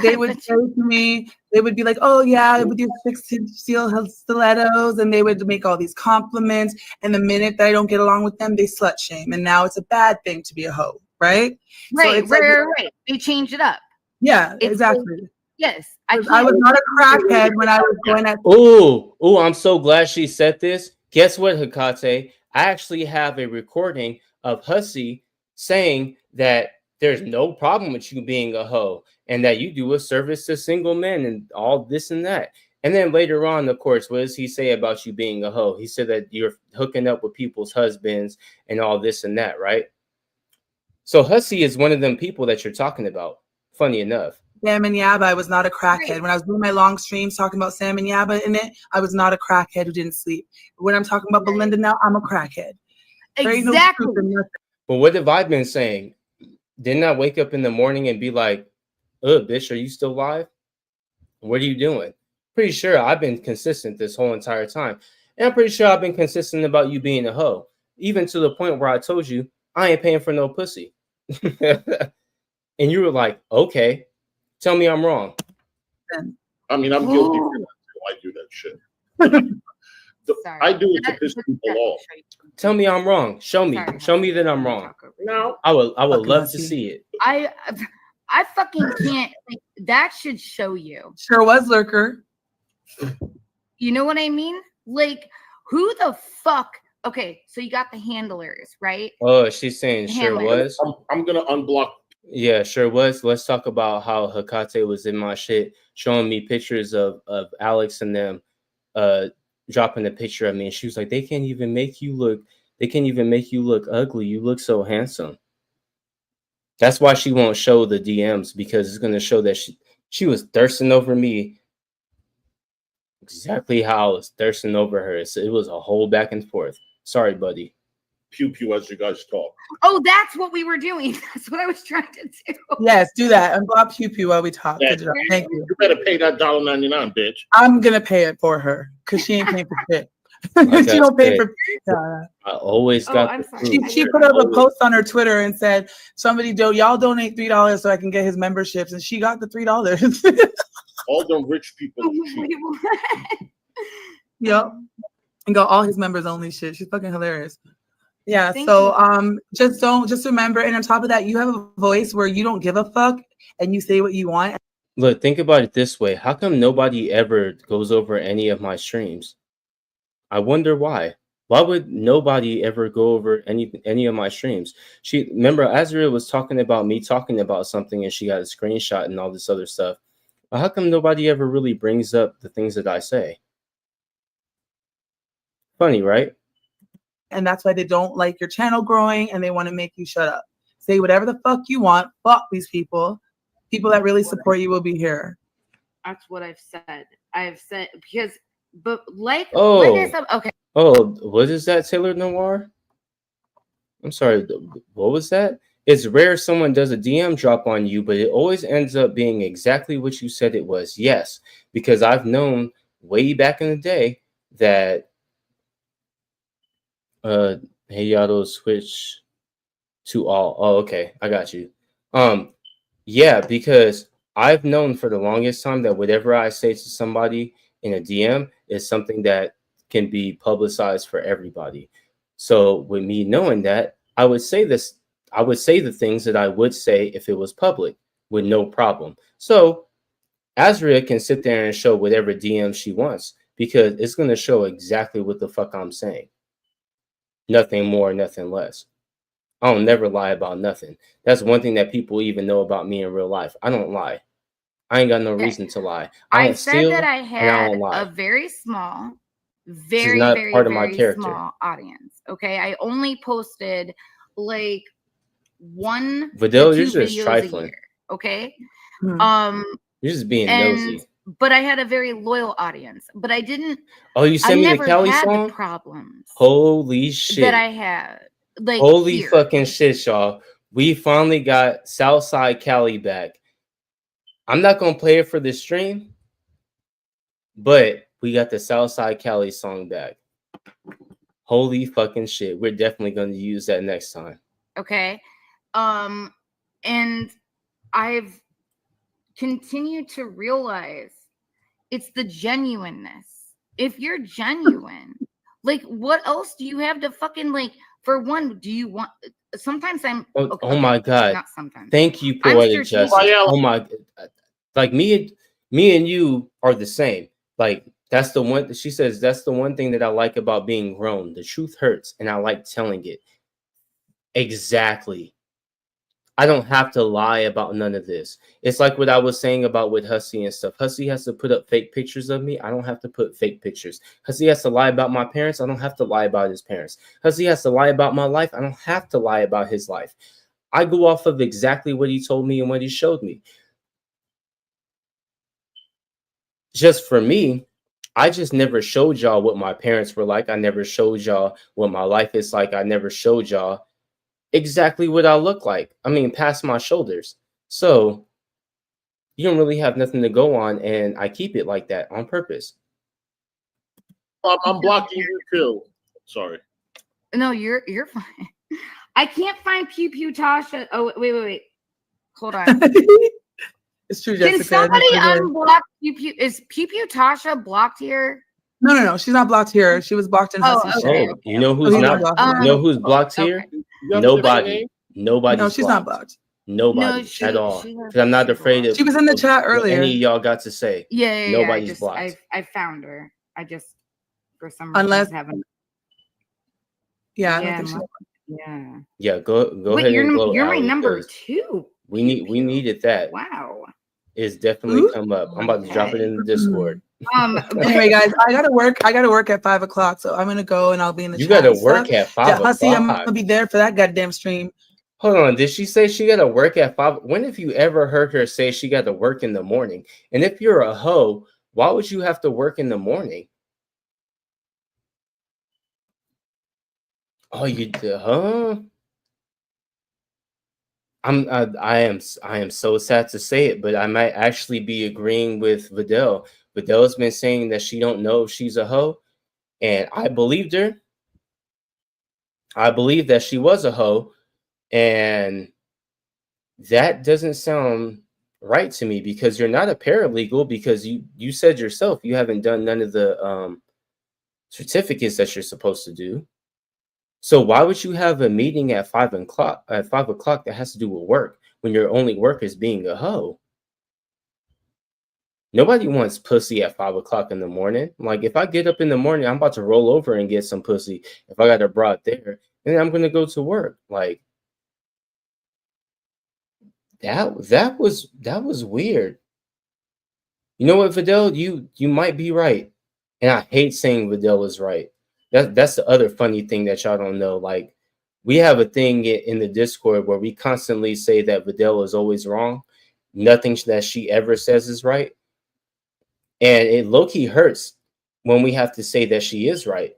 They would say to me, they would be like, oh yeah, with your 6-inch steel stilettos, and they would make all these compliments. And the minute that I don't get along with them, they slut shame. And now it's a bad thing to be a hoe, right? Right, it's like- right. They change it up. Yeah, It's exactly. Yes, I was not a crackhead when I was going at. Oh, I'm so glad she said this. Guess what, Hikate? I actually have a recording of Hussey saying that there's no problem with you being a hoe and that you do a service to single men and all this and that. And then later on, of course, what does he say about you being a hoe? He said that you're hooking up with people's husbands and all this and that, right? So Hussey is one of them people that you're talking about. Funny enough. Sam and Yabba, I was not a crackhead. When I was doing my long streams talking about Sam and Yabba in it, I was not a crackhead who didn't sleep. When I'm talking about Belinda now, I'm a crackhead. There ain't no Exactly. truth in nothing. But what have I been saying? Didn't I wake up in the morning and be like, bitch, are you still live? What are you doing? Pretty sure I've been consistent this whole entire time. And I'm pretty sure I've been consistent about you being a hoe. Even to the point where I told you, I ain't paying for no pussy. And you were like, okay, tell me I'm wrong. I mean, I'm guilty for that too. I do that shit. Sorry. I do it to piss people off. Tell me I'm wrong. Show me. Sorry, Show me that I'm wrong. No. I would Fucking love to pussy. see it. I fucking can't. Like, that should show you. Sure was, Lurker. You know what I mean? Like, who the fuck? Okay, so you got the handlers, right? Oh, she's saying sure Handler. was. I'm gonna unblock Yeah, sure was. Let's talk about how Hecate was in my shit, showing me pictures of Alex and them, uh, dropping a picture of me, and she was like, they can't even make you look ugly. You look so handsome. That's why she won't show the DMs because it's gonna show that she was thirsting over me exactly how I was thirsting over her. So it was a whole back and forth. Sorry, buddy. Pew pew as you guys talk. Oh, that's what we were doing. That's what I was trying to do. Yes, do that. And block Pew Pew while we talk. Yeah. Good job. Thank you. You better pay that $1.99, bitch. I'm gonna pay it for her because she ain't paying for shit. Like she I don't pay said, for. I always got I'm the sorry. proof. She put up a post on her Twitter and said, "Somebody y'all donate $3 so I can get his memberships," and she got the $3. All them rich people. Oh, wait, what? Yep, and got all his members only shit. She's fucking hilarious. Yeah. Thank So you. just remember, and on top of that, you have a voice where you don't give a fuck and you say what you want. Look, think about it this way. How come nobody ever goes over any of my streams? I wonder why. Why would nobody ever go over any of my streams? She remember Azria was talking about me talking about something and she got a screenshot and all this other stuff. But how come nobody ever really brings up the things that I say? Funny, right? And that's why they don't like your channel growing and they want to make you shut up. Say whatever the fuck you want. Fuck these people. People that really support you will be here. That's what I've said. I've said because, but like Oh. I said, okay. Oh, what is that, Taylor Noir? I'm sorry, what was that? It's rare someone does a DM drop on you, but it always ends up being exactly what you said it was. Yes, because I've known way back in the day that hey y'all switch to all. Oh, okay, I got you. Yeah, because I've known for the longest time that whatever I say to somebody in a DM is something that can be publicized for everybody. So with me knowing that, I would say the things that I would say if it was public with no problem. So Azria can sit there and show whatever DM she wants because it's going to show exactly what the fuck I'm saying. Nothing more, nothing less. I don't never lie about nothing. That's one thing that people even know about me in real life. I don't lie. I ain't got no reason to lie. I don't said steal that I and I had don't lie. a very small, This is very, not very, part of my very character. small audience. Okay. I only posted like one Vidal, to you're two just videos trifling. a year. Okay. Hmm. You're just being and nosy. but I had a very loyal audience. But I didn't. Oh, you I sent me the never Cali had song? the problems Holy shit. that I had. Like Holy here. fucking shit, y'all. We finally got Southside Cali back. I'm not gonna play it for the stream, but we got the Southside Cali song back. Holy fucking shit. We're definitely gonna use that next time. Okay. And I've continued to realize it's the genuineness. If you're genuine, like what else do you have to fucking like? For one, do you want? Sometimes I'm. Oh my god! Not sometimes. Thank you, poetic justice. Oh my, like me and you are the same. Like that's the one. She says that's the one thing that I like about being grown. The truth hurts, and I like telling it. Exactly. I don't have to lie about none of this. It's like what I was saying about with Hussey and stuff. Hussey has to put up fake pictures of me. I don't have to put fake pictures. Hussey has to lie about my parents. I don't have to lie about his parents. Hussey has to lie about my life. I don't have to lie about his life. I go off of exactly what he told me and what he showed me. Just for me, I just never showed y'all what my parents were like. I never showed y'all what my life is like. I never showed y'all exactly what I look like. I mean, past my shoulders. So you don't really have nothing to go on, and I keep it like that on purpose. I'm blocking you too. Sorry. No, you're fine. I can't find Pew Pew Tasha. Oh wait. Hold on. It's true, Jessica. Can somebody unblock Pew Pew? Is Pew Pew Tasha blocked here? No. She's not blocked here. She was blocked in Hussey's okay. shit. You know who's not? You know who's blocked here? Nobody. Nobody's No, she's blocked. not blocked. Nobody at all. Because I'm not afraid of. She was in the chat earlier. Any of y'all got to say? Yeah. Nobody's blocked. I found her. I just for some reason haven't. Yeah, I don't think she. Yeah, go Wait, ahead and gloat. you're my Allie, number because 2. We needed that. Wow. It's definitely Ooh. come up. I'm about to drop it in the Discord. Anyway, guys, I gotta work at 5 o'clock, so I'm gonna go and I'll be in the You chat. gotta and work stuff. at 5 Hussy, I'm o'clock. gonna be there for that goddamn stream. Hold on, did she say she gotta work at 5? When have you ever heard her say she got to work in the morning? And if you're a hoe, why would you have to work in the morning? Oh, you huh? I am so sad to say it, but I might actually be agreeing with Vidal. Vidal's been saying that she don't know if she's a hoe, and I believed her. I believe that she was a hoe, and that doesn't sound right to me because you're not a paralegal, because you said yourself you haven't done none of the certificates that you're supposed to do. So why would you have a meeting at 5 o'clock that has to do with work when your only work is being a hoe? Nobody wants pussy at 5 o'clock in the morning. Like, if I get up in the morning, I'm about to roll over and get some pussy. If I got a broad there, then I'm gonna go to work. Like, that was weird. You know what, Vidal? You might be right, and I hate saying Vidal is right. That's the other funny thing that y'all don't know. Like, we have a thing in the Discord where we constantly say that Vidal is always wrong. Nothing that she ever says is right, and it low-key hurts when we have to say that she is right.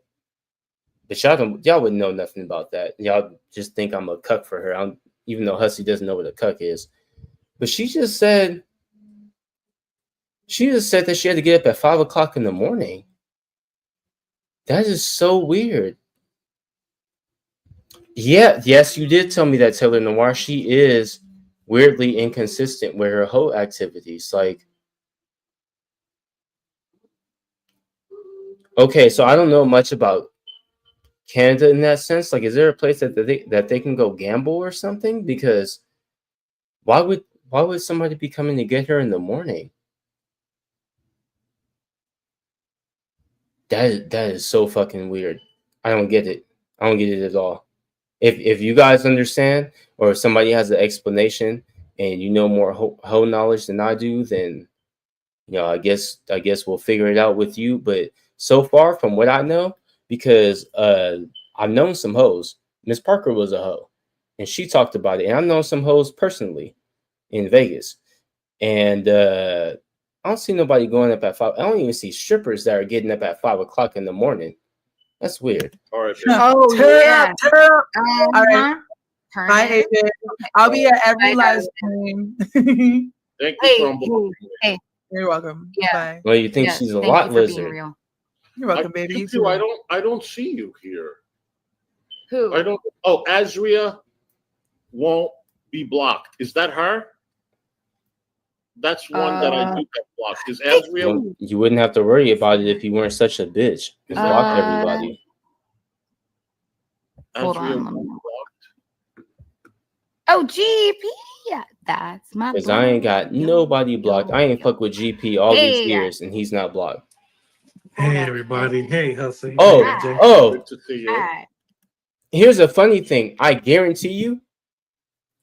But y'all wouldn't know nothing about that. Y'all just think I'm a cuck for her. Even though Hussy doesn't know what a cuck is. But she just said that she had to get up at 5 o'clock in the morning. That is so weird. Yeah, yes, you did tell me that, Taylor Noir. She is weirdly inconsistent with her whole activities. Like, okay, so I don't know much about Canada in that sense. Like, is there a place that they can go gamble or something? Because why would somebody be coming to get her in the morning? That is so fucking weird. I don't get it. I don't get it at all. If you guys understand, or if somebody has an explanation and you know more whole knowledge than I do, then I guess we'll figure it out with you. But so far, from what I know, because I've known some hoes. Miss Parker was a hoe, and she talked about it. And I've known some hoes personally in Vegas, and I don't see nobody going up at 5. I don't even see strippers that are getting up at 5 o'clock in the morning. That's weird. All right, baby. Oh, yeah. All right. Hi, Turn it. AJ. I'll be at every live stream. Thank you, Crumble. Hey. You're welcome. Yeah. Bye. Well, you think Yes, she's a thank lot you for being lizard. real. You're welcome, baby. You You too. too. I don't see you here. Who? I don't. Oh, Azria won't be blocked. Is that her? That's one that I do get blocked. Is Azria? Well, you wouldn't have to worry about it if you weren't such a bitch. You block everybody. Hold Azria on. won't be blocked. Oh, GP. Yeah, that's my. Because I ain't got nobody blocked. I ain't fuck with GP all these years, and he's not blocked. Hey, everybody. Hey, Hussy. Oh, Hey, AJ. oh. Good to see you. Hi. Here's a funny thing. I guarantee you,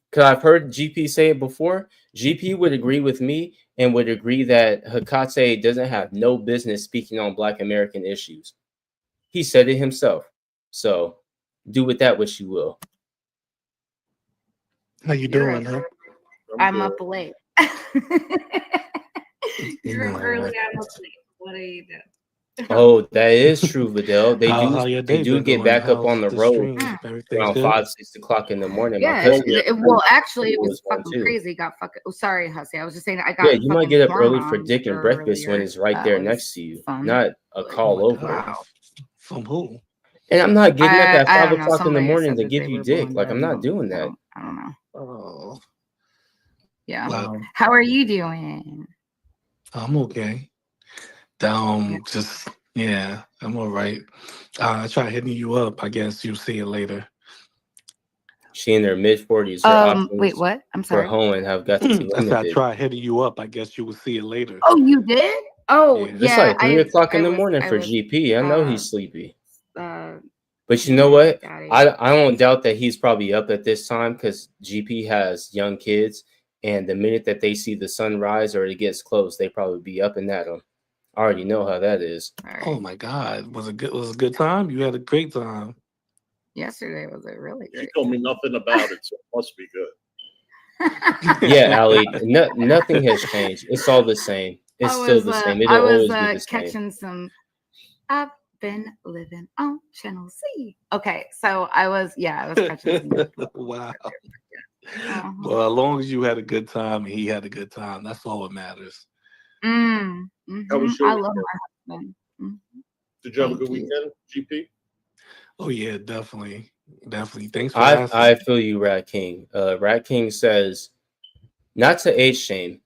because I've heard GP say it before, GP would agree with me and would agree that Hecate doesn't have no business speaking on Black American issues. He said it himself. So do with that what you will. How you doing, huh? I'm up late. You're up early. I'm up late. What do you do? Oh, that is true, Vidal. They How your day do been get going? back up How's on the the road stream? Everything's around good? 5, 6 o'clock in the morning. My Yeah. cousin, Well, actually, it was one fucking too. crazy. Got fucking. Oh, sorry, Hussy. I was just saying I got. Yeah, you might get up early for hormones dick and breakfast when earlier. it's right That there was next to you, fun. not a call Oh my over. God. From who? And I'm not getting up at I 5 don't know. o'clock in the Somebody morning said to that give they you were dick. blowing Like, I'm their not doing that. I don't know. Oh, Yeah. wow. How are you doing? I'm okay. Just, yeah, I'm all right. I try hitting you up. I guess you'll see it later. She in her mid-40s. Her options Wait, what? I'm for sorry. hoeing have got to be I said I limited. try hitting you up. I guess you will see it later. Oh, you did? Oh, Yeah. It's yeah. like 3 o'clock in the was- morning I for was, GP. I know he's sleepy. Uh, But you know what? Daddy. I don't doubt that he's probably up at this time because GP has young kids And the minute that they see the sun rise or it gets close, they probably be up and at them. I already know how that is. All right. Oh my God, was it good? Was it a good time? You had a great time. Yesterday was a really She great. told me nothing about it, so it must be good. Yeah, Ali, nothing has changed. It's all the same. It's still the same. It'll always be the same. Catching some. I've been living on Channel C. Okay, so I was catching some. Wow. Uh-huh. Well, as long as you had a good time and he had a good time, that's all that matters. How was your I love weekend? my husband. Mhm. Did you have a Thank good you. weekend, GP? Oh yeah, definitely. Thanks for asking. I feel you, Rat King. Rat King says, not to age shame,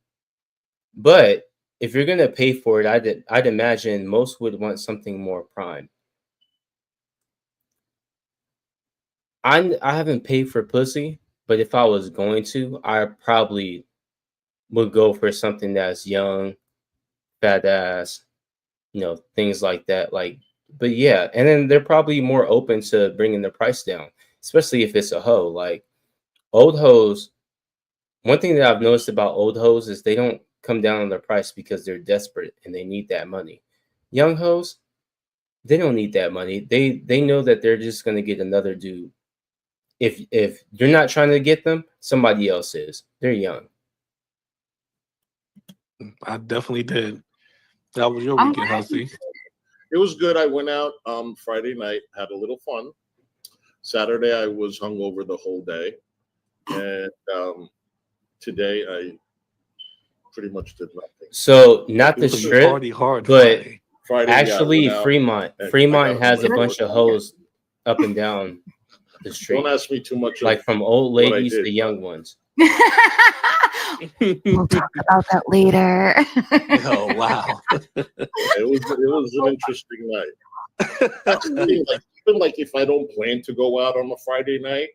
but if you're gonna pay for it, I'd imagine most would want something more prime. I haven't paid for pussy, but if I was going to, I probably would go for something that's young, fat ass, things like that. Like, but yeah, and then they're probably more open to bringing the price down, especially if it's a hoe. Like old hoes. One thing that I've noticed about old hoes is they don't come down on their price because they're desperate and they need that money. Young hoes, they don't need that money. They know that they're just gonna get another dude. If you're not trying to get them, somebody else is. They're young. I definitely did. That was your I'm weekend, glad Hussy. It was good. I went out Friday night, had a little fun. Saturday, I was hungover the whole day. And today, I pretty much did nothing. So not the So you strip, party hard but Friday. Friday, actually yeah, I went out Fremont. and I Fremont got has a my bunch of hoes up and down the street. Don't ask me too much. Like from old what I ladies did, to young ones. We'll talk about that later. Oh wow. It was an interesting night. That's the thing, like, even like if I don't plan to go out on a Friday night,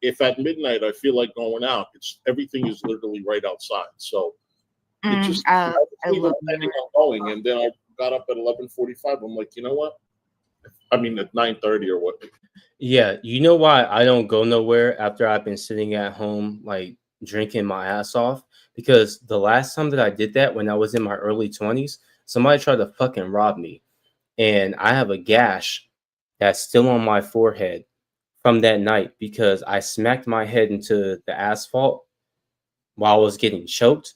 if at midnight I feel like going out, everything is literally right outside. So it just I I wasn't even love planning New on going, and then I got up at 11:45. I'm like, you know what? I mean, at 9:30 or what? Yeah, you know why I don't go nowhere after I've been sitting at home, like drinking my ass off? Because the last time that I did that, when I was in my early 20s, somebody tried to fucking rob me. And I have a gash that's still on my forehead from that night because I smacked my head into the asphalt while I was getting choked.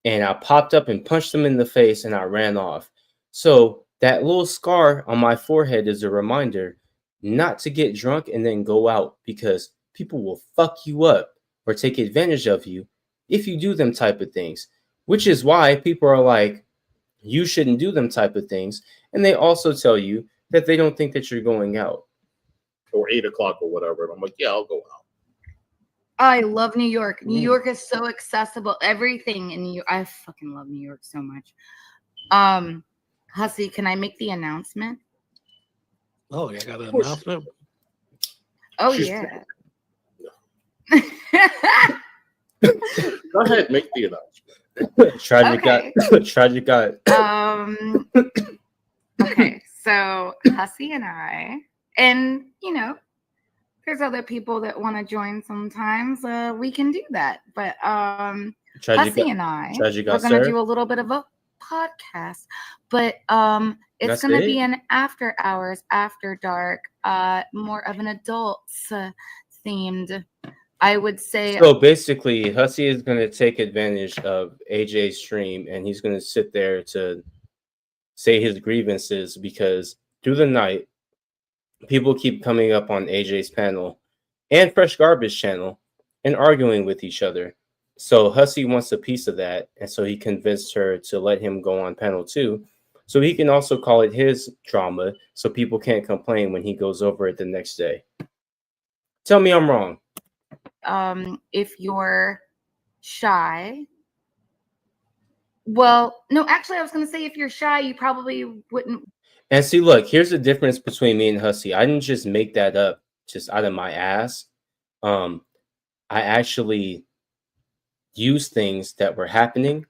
And I popped up and punched him in the face and I ran off. So that little scar on my forehead is a reminder not to get drunk and then go out because people will fuck you up or take advantage of you if you do them type of things, which is why people are like, you shouldn't do them type of things. And they also tell you that they don't think that you're going out. Or 8 o'clock or whatever. And I'm like, yeah, I'll go out. I love New York. New York is so accessible. Everything in New York. I fucking love New York so much. Hussy, can I make the announcement? Oh, yeah, I got an announcement. Oh She's- yeah. Go ahead, make the announcement. Tragic Okay. got tragic got Okay, so Hussy and I, and there's other people that want to join sometimes. We can do that. But tragic Hussy and I, tragic we're got gonna served. do a little bit of a podcast. But it's That's gonna it? be an after hours, after dark, more of an adults themed. I would say So basically, Hussy is going to take advantage of AJ's stream and he's going to sit there to say his grievances because through the night, people keep coming up on AJ's panel and Fresh Garbage channel and arguing with each other. So Hussy wants a piece of that. And so he convinced her to let him go on panel 2. So he can also call it his drama so people can't complain when he goes over it the next day. Tell me I'm wrong. if you're shy. Well, no, actually, I was going to say if you're shy, you probably wouldn't. And see, look, here's the difference between me and Hussy. I didn't just make that up just out of my ass. I actually used things that were happening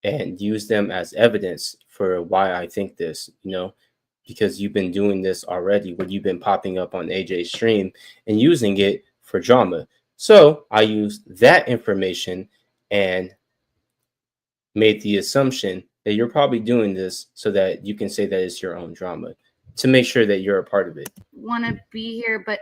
and used them as evidence for why I think this, because you've been doing this already when you've been popping up on AJ's stream and using it for drama. So I used that information and made the assumption that you're probably doing this so that you can say that it's your own drama to make sure that you're a part of it. Want to be here, but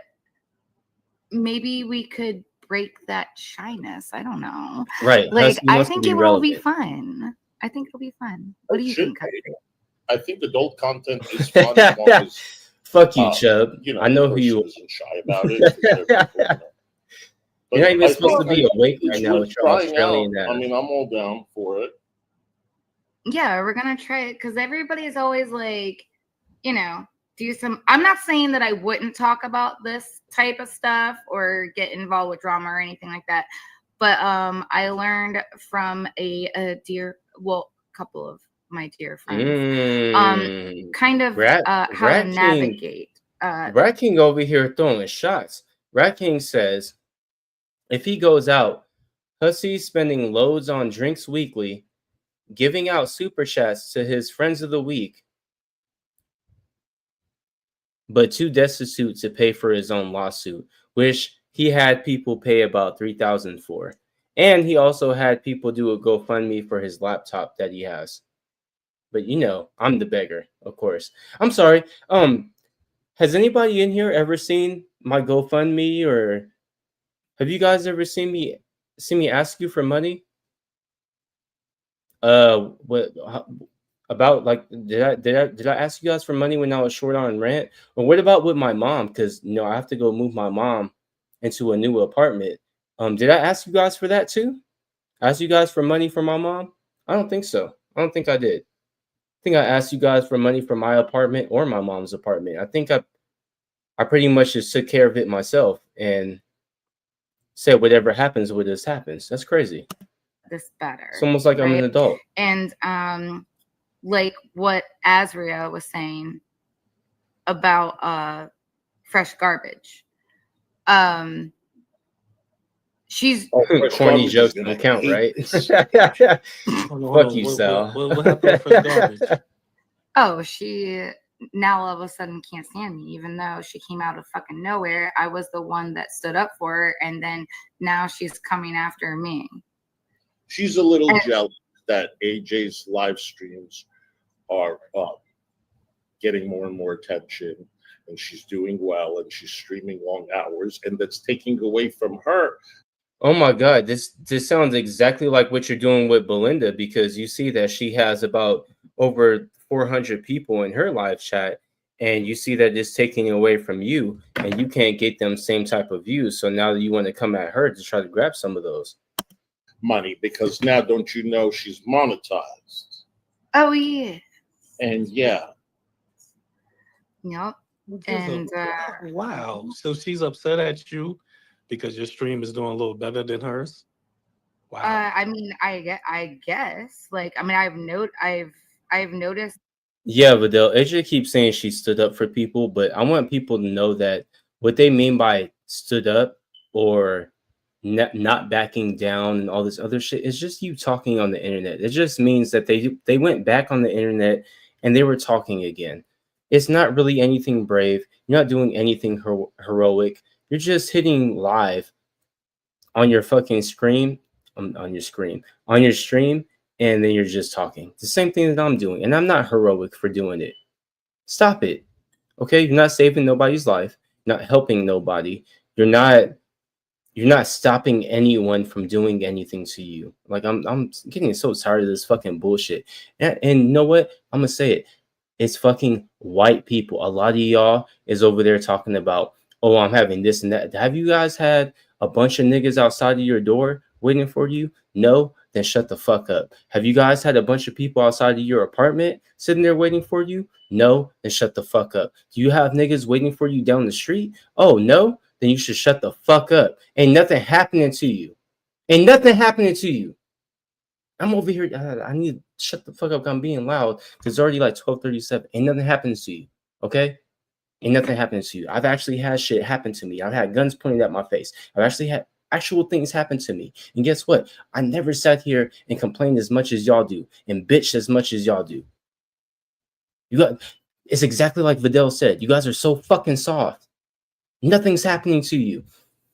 maybe we could break that shyness. I don't know. Right. Like, Husky I wants to think be it will be relevant. fun. I think it'll be fun. What do you Should think, Husky? be. I think adult content is fun as long as Fuck you, Chubb. you know, I know the who you person isn't shy about it. 'cause there are people, you know. You're not even I supposed think to be awake it's right now worth with your trying Australian out. ass. I mean, I'm all down for it. Yeah, we're gonna try it because everybody's always like, you know, do some. I'm not saying that I wouldn't talk about this type of stuff or get involved with drama or anything like that, but I learned from a couple of my dear friends, kind of how to Rat King, navigate. Rat King over here throwing shots. Rat King says if he goes out, Hussy's spending loads on drinks weekly, giving out super chats to his friends of the week, but too destitute to pay for his own lawsuit, which he had people pay about $3,000 for. And he also had people do a GoFundMe for his laptop that he has. But you know, I'm the beggar, of course. I'm sorry. Has anybody in here ever seen my GoFundMe, or have you guys ever seen me ask you for money? What about, like, did I ask you guys for money when I was short on rent? Or what about with my mom? Because you know I have to go move my mom into a new apartment. Did I ask you guys for that too? Ask you guys for money for my mom? I don't think so. I don't think I did. I think I asked you guys for money for my apartment or my mom's apartment. I think I pretty much just took care of it myself and said whatever happens with this happens. That's crazy. This better. It's almost like I'm an adult. And like what Azria was saying about fresh garbage. She's corny jokes don't count, right? Fuck you, Sal. What happened with garbage? Oh, she now all of a sudden can't stand me, even though she came out of fucking nowhere. I was the one that stood up for her, and then now she's coming after me. She's a little jealous that AJ's live streams are getting more and more attention, and she's doing well, and she's streaming long hours, and that's taking away from her. Oh my God, this sounds exactly like what you're doing with Belinda, because you see that she has about over 400 people in her live chat, and you see that it's taking away from you, and you can't get them same type of views. So now you want to come at her to try to grab some of those money, because now don't you know she's monetized? Oh yeah. And yeah. Yep. And wow. So she's upset at you because your stream is doing a little better than hers? Wow. I mean, I guess. Like, I mean, I've noticed. Yeah, but AJ keeps saying she stood up for people, but I want people to know that what they mean by stood up or not backing down and all this other shit is just you talking on the internet. It just means that they went back on the internet and they were talking again. It's not really anything brave. You're not doing anything heroic. You're just hitting live on your fucking screen, on your stream, and then you're just talking. The same thing that I'm doing, and I'm not heroic for doing it. Stop it, okay? You're not saving nobody's life. You're not helping nobody. You're not stopping anyone from doing anything to you. Like I'm getting so tired of this fucking bullshit. And you know what? I'm gonna say it. It's fucking white people. A lot of y'all is over there talking about, oh, I'm having this and that. Have you guys had a bunch of niggas outside of your door waiting for you? No? Then shut the fuck up. Have you guys had a bunch of people outside of your apartment sitting there waiting for you? No? Then shut the fuck up. Do you have niggas waiting for you down the street? Oh, no? Then you should shut the fuck up. Ain't nothing happening to you. Ain't nothing happening to you. I'm over here. I need to shut the fuck up. I'm being loud because it's already like 12:37. Ain't nothing happens to you. Okay? Ain't nothing happens to you. I've actually had shit happen to me. I've had guns pointed at my face. I've actually had actual things happen to me. And guess what? I never sat here and complained as much as y'all do and bitched as much as y'all do. It's exactly like Vidal said. You guys are so fucking soft. Nothing's happening to you.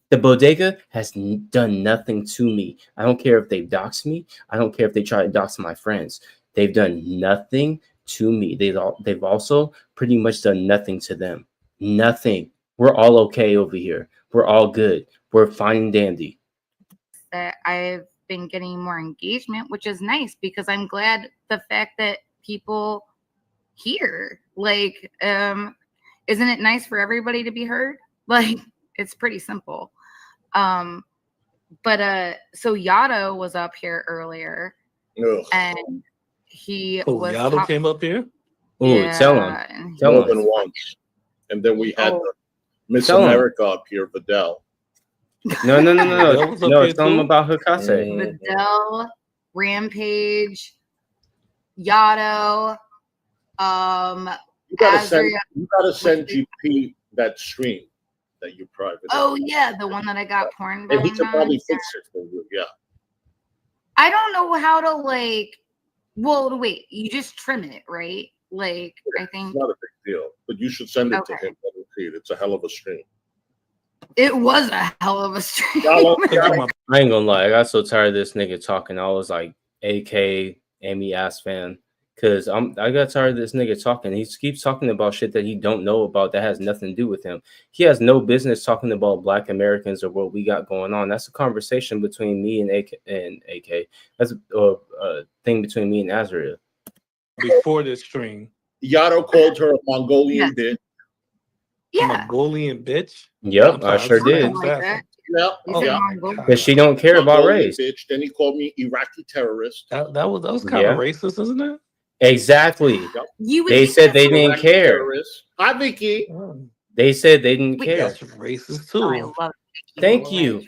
The bodega has done nothing to me. I don't care if they've doxed me. I don't care if they try to dox my friends. They've done nothing to me. They've also pretty much done nothing to them. Nothing. We're all okay over here. We're all good. We're fine and dandy. That I've been getting more engagement, which is nice because I'm glad the fact that people hear. Like, isn't it nice for everybody to be heard? Like, it's pretty simple. But so Yato was up here earlier, Ugh. and he Oh, was Yato came up here. Ooh, tell him. and Tell he More him. than once. And then we had Oh. the Miss Tell 'em. America up here, Vidal. No. That was up No, here tell him too? about Hikase. Vidal, Rampage, Yato, You gotta Azria. send GP that stream that you private. Oh yeah, the one that I got porn And he bound can probably on. fix it for you. Yeah. I don't know how to like. Well, wait, you just trim it, right? Like, I think It's not a big deal. But you should send it to Okay. him. Let him see it. It's a hell of a stream. it was a hell of a stream. Y'all- I ain't gonna lie, I got so tired of this nigga talking. I was like, AK, Amy ass fan. Cause I got tired of this nigga talking. He keeps talking about shit that he don't know about that has nothing to do with him. He has no business talking about Black Americans or what we got going on. That's a conversation between me and AK. That's a thing between me and Azria. Before this stream. Yato called her a Mongolian bitch. Yeah, Mongolian bitch. Yep, I sure did. something like that. Yeah. You Oh, said yeah. Mongolian. Cause she don't care about Mongolian race. bitch. Then he called me Iraqi terrorist. That was kind Yeah. of racist, isn't it? Exactly. You would They think said that's they what- didn't Iraqi care. terrorist. Hi, Vicky. Oh, They said they didn't Wait, care. that's racist Oh, I too. love it. Thank you.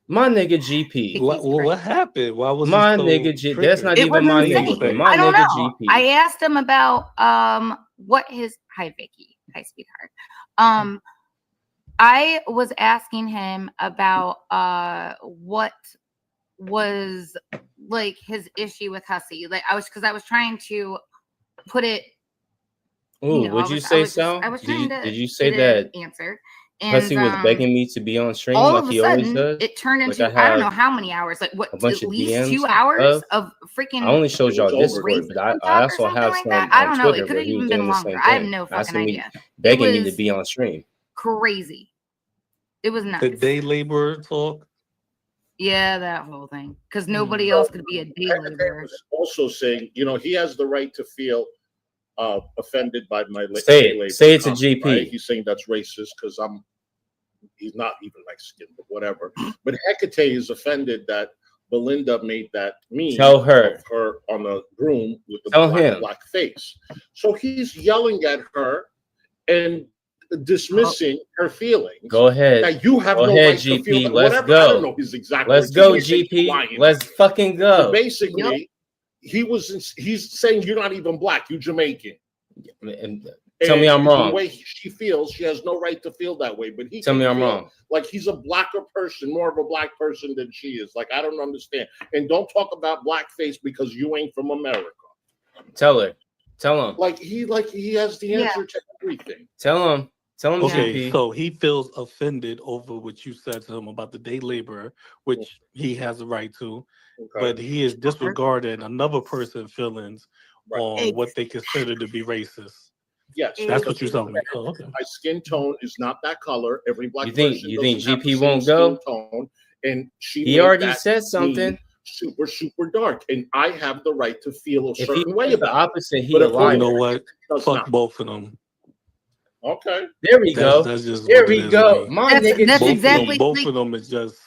My nigga GP. What happened? Why was My he so nigga G. That's triggered? not It even my wasn't nigga. saying. My I don't nigga know. GP. I asked him about what his hi Vicky, hi sweetheart. I was asking him about what was like his issue with Hussey. Like I was trying to put it. Ooh, I would you was- say I was so? I was Did trying you, to did you say get that an answer. And Hussey was begging me to be on stream all like of a he always sudden, does? it turned Like into I I don't know have how many hours. Like what? a bunch At of least DMs 2 hours of- of freaking. I only showed y'all It's over. Discord, but I talk or also have something some like that. I on don't know. Twitter It could where have he was even doing been the longer. same I have thing, no fucking asking me, idea. begging me was to be on stream. Crazy. It was nuts. The day laborer talk. Yeah, that whole thing. Because nobody else could be a day Hecate laborer. was also saying, he has the right to feel offended by my Say it. labor Say it to comment, GP. right? He's saying that's racist because he's not even Mexican, but whatever. But Hecate is offended that Belinda made that meme Tell her. of her on a broom with the Tell him. black face. So he's yelling at her and dismissing her feelings. Go ahead. That you have Go no ahead, right to GP. feel that. Let's Whatever. I go. don't know his exact Let's words. go, He may think you're GP. lying. Let's fucking So go. basically, he's saying you're not even black, you're Jamaican. And tell me I'm The wrong. way she feels, she has no right to feel that way. But he Tell can me I'm feel wrong. like he's a blacker person, more of a black person than she is. Like, I don't understand. And don't talk about blackface because you ain't from America. Tell her. Tell him. Like he has the answer to everything. Tell him. Tell him, Okay, GP. so he feels offended over what you said to him about the day laborer, which he has a right to, Okay. but he is disregarding another person's feelings Right. on what they consider to be racist. Yes, That's what you're telling me. Oh, okay. my skin tone is not that color. Every black You think- person you think doesn't have GP the same won't go? skin tone, and she He made already that said something. meme super dark, and I have the right to feel a If he certain way says the about it. opposite, he But a according liar. You know what? Does Fuck not. both of them. Okay. There we go. That's just There what it we is go. with me. My That's nigga Both GP. exactly- both like- of them is just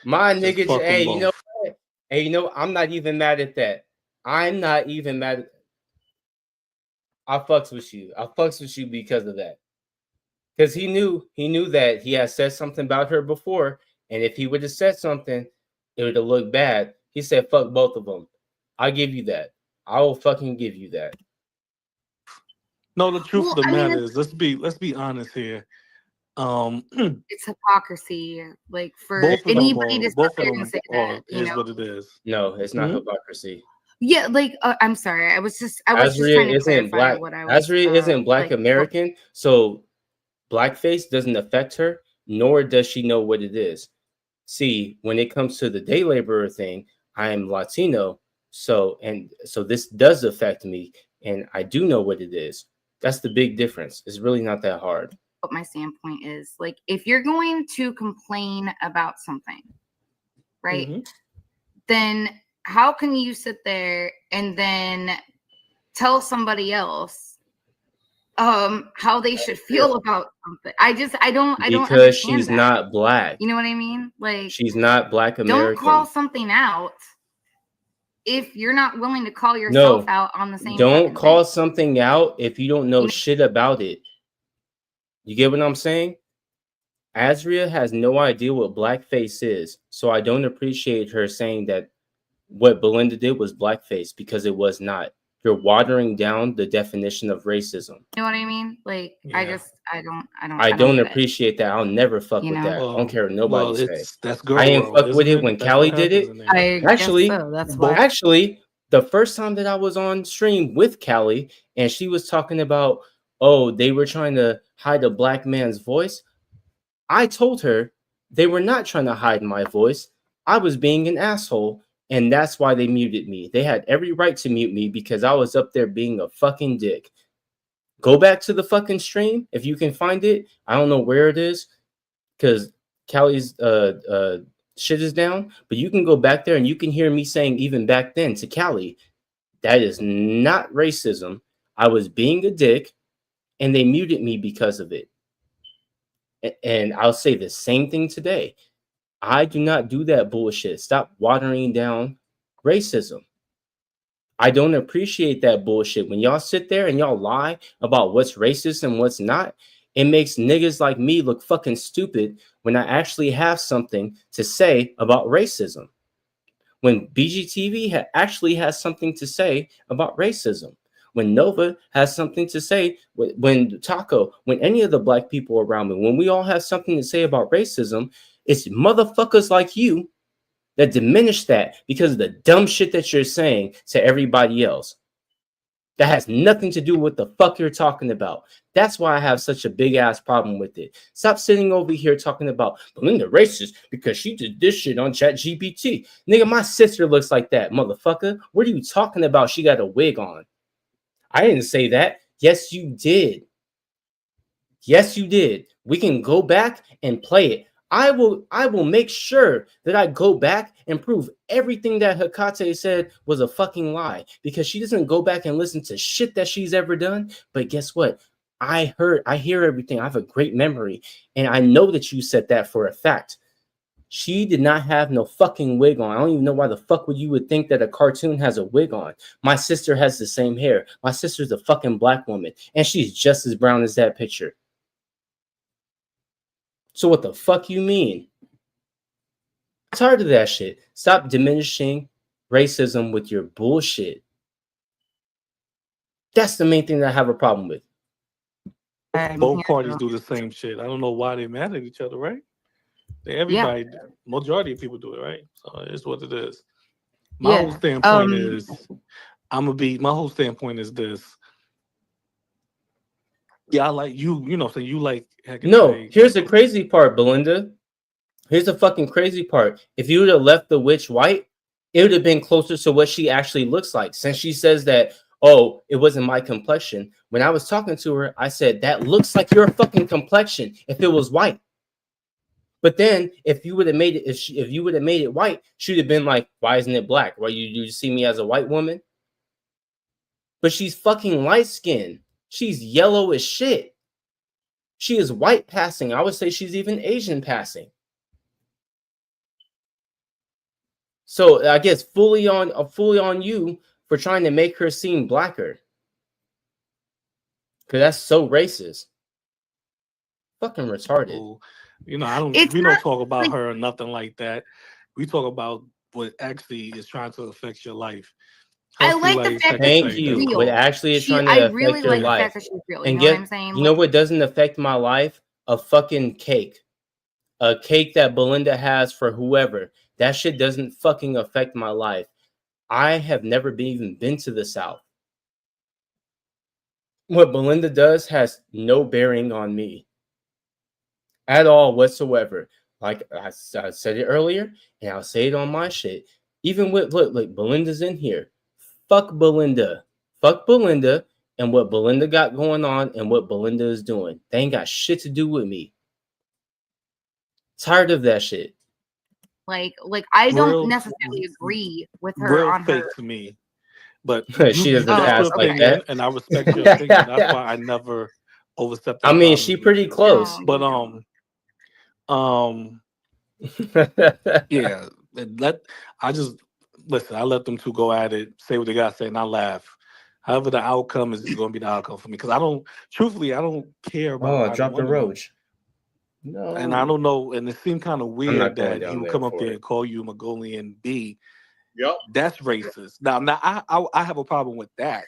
My Just nigga, fuck 'em hey, you know both. what? Hey, you know, I'm not even mad at that. I'm not even mad at I fucks with you. I fucks with you because of that. Because he knew that he had said something about her before, and if he would have said something, it would have looked bad. He said, fuck both of them. I give you that. I will fucking give you that. no. The truth Well, of the I mean, matter is, let's be honest here. It's hypocrisy. Like for Both of them anybody to both sit there of and them say are that, you is know. what it is. No, it's not Mhm. hypocrisy. Yeah, like I'm sorry. I was just trying Azria to isn't clarify black. what I was. Azria isn't black like, American, so blackface doesn't affect her. nor does she know what it is. See, when it comes to the day laborer thing, I am Latino, so this does affect me, and I do know what it is. That's the big difference. It's really not that hard. What my standpoint is, like, if you're going to complain about something, right, then how can you sit there and then tell somebody else how they should feel about something? I don't Because understand she's that. not black. You know what I mean? Like, She's not Black don't American. call something out if you're not willing to call yourself out on the same. Don't call thing. something out if you don't know shit about it. You get what I'm saying? Azria has no idea what blackface is, so I don't appreciate her saying that what Belinda did was blackface, because it was not. You're watering down the definition of racism. You know what I mean? Like, Yeah. I don't get it. appreciate that. I'll never fuck You with know? that. I don't care what nobody say. That's girl I ain't world, fuck with isn't it when That's Callie what did happens it. in there. I Actually, guess so. That's why. Actually, the first time that I was on stream with Callie and she was talking about, oh, they were trying to hide a black man's voice, I told her they were not trying to hide my voice. I was being an asshole, and that's why they muted me. They had every right to mute me because I was up there being a fucking dick. Go back to the fucking stream if you can find it. I don't know where it is because Callie's shit is down, but you can go back there and you can hear me saying even back then to Callie, that is not racism. I was being a dick, and they muted me because of it. And I'll say the same thing today. I do not do that bullshit. Stop watering down racism. I don't appreciate that bullshit. When y'all sit there and y'all lie about what's racist and what's not, it makes niggas like me look fucking stupid when I actually have something to say about racism. When BGTV actually has something to say about racism. When Nova has something to say, when Taco, when any of the black people around me, when we all have something to say about racism, it's motherfuckers like you that diminish that because of the dumb shit that you're saying to everybody else. That has nothing to do with the fuck you're talking about. That's why I have such a big ass problem with it. Stop sitting over here talking about Belinda racist because she did this shit on ChatGPT. Nigga, my sister looks like that, motherfucker. What are you talking about? She got a wig on. I didn't say that. Yes, you did. Yes, you did. We can go back and play it. I will make sure that I go back and prove everything that Hecate said was a fucking lie, because she doesn't go back and listen to shit that she's ever done. But guess what? I hear everything. I have a great memory, and I know that you said that for a fact. She did not have no fucking wig on. I don't even know why the fuck would you would think that a cartoon has a wig on. My sister has the same hair. My sister's a fucking black woman, and she's just as brown as that picture. So what the fuck you mean? I'm tired of that shit. Stop diminishing racism with your bullshit. That's the main thing that I have a problem with. Both parties do the same shit. I don't know why they're mad at each other, right? Everybody, majority of people do it, right? So it's what it is. My whole standpoint is, my whole standpoint is this. Yeah, I like you, so you like. No, here's the crazy part, Belinda. Here's the fucking crazy part. If you would have left the witch white, it would have been closer to what she actually looks like. Since she says that, oh, it wasn't my complexion. When I was talking to her, I said, that looks like your fucking complexion if it was white. But then if you would have made it, if you would have made it white, she'd have been like, why isn't it black? Why you see me as a white woman? But she's fucking light skinned. She's yellow as shit. She is white passing. I would say she's even Asian passing. So I guess fully on you for trying to make her seem blacker. Cause that's so racist. Fucking retarded. We don't talk about her or nothing like that. We talk about what actually is trying to affect your life. I like the fact that thank you. What actually is trying to affect your life. And know what I'm saying? You know what doesn't affect my life? A fucking cake. A cake that Belinda has for whoever. That shit doesn't fucking affect my life. I have never even been to the South. What Belinda does has no bearing on me. at all whatsoever. Like I said it earlier, and I'll say it on my shit. Even with look, Belinda's in here. Fuck Belinda. Fuck Belinda and what Belinda got going on and what Belinda is doing. They ain't got shit to do with me. Tired of that shit. Like I don't necessarily agree with her on fake her. to me, but She doesn't pass like that, and I respect your opinion. That's why I never overstepped. I mean, she pretty close. But yeah. I just listen. I let them two go at it, say what they gotta say, and I laugh. However, the outcome is going to be the outcome for me because I don't care about. Oh, drop the roach. No, and I don't know, and it seemed kind of weird that he would come up there and call you Mongolian B. Yep, that's racist. Now, I have a problem with that.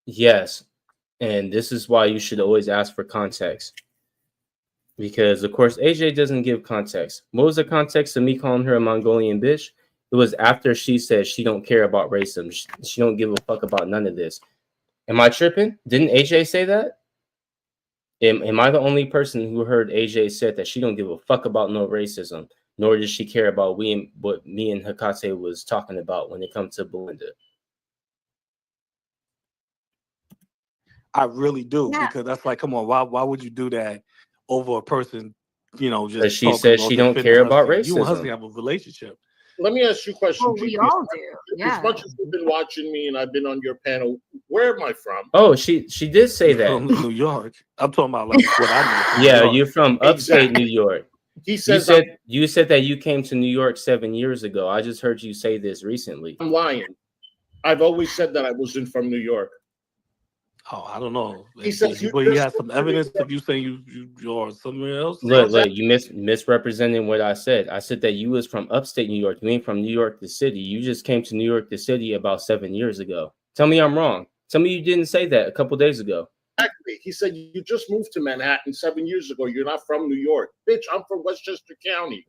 Yes, and this is why you should always ask for context, because of course AJ doesn't give context. What was the context of me calling her a Mongolian bitch? It was after she said she don't care about racism. She don't give a fuck about none of this. Am I tripping? Didn't AJ say that? Am I the only person who heard AJ said that she don't give a fuck about no racism, nor does she care about what me and Hecate was talking about when it comes to Belinda? I really do, because that's like, come on, why would you do that over a person? Just she said she don't care about racism. You and Husky have a relationship. Let me ask you a question. Well, we all do. Yeah. As much as you've been watching me and I've been on your panel, where am I from? Oh, she did say that. From New York. I'm talking about like what I know. Yeah, you're from upstate New York. He says you said that you came to New York 7 years ago. I just heard you say this recently. I'm lying. I've always said that I wasn't from New York. Oh, I don't know. He says you have some evidence of you saying you're somewhere else. Look, you misrepresenting what I said. I said that you was from upstate New York. You ain't from New York the city. You just came to New York the city about 7 years ago. Tell me I'm wrong. Tell me you didn't say that a couple days ago. Exactly. He said you just moved to Manhattan 7 years ago. You're not from New York. Bitch, I'm from Westchester County.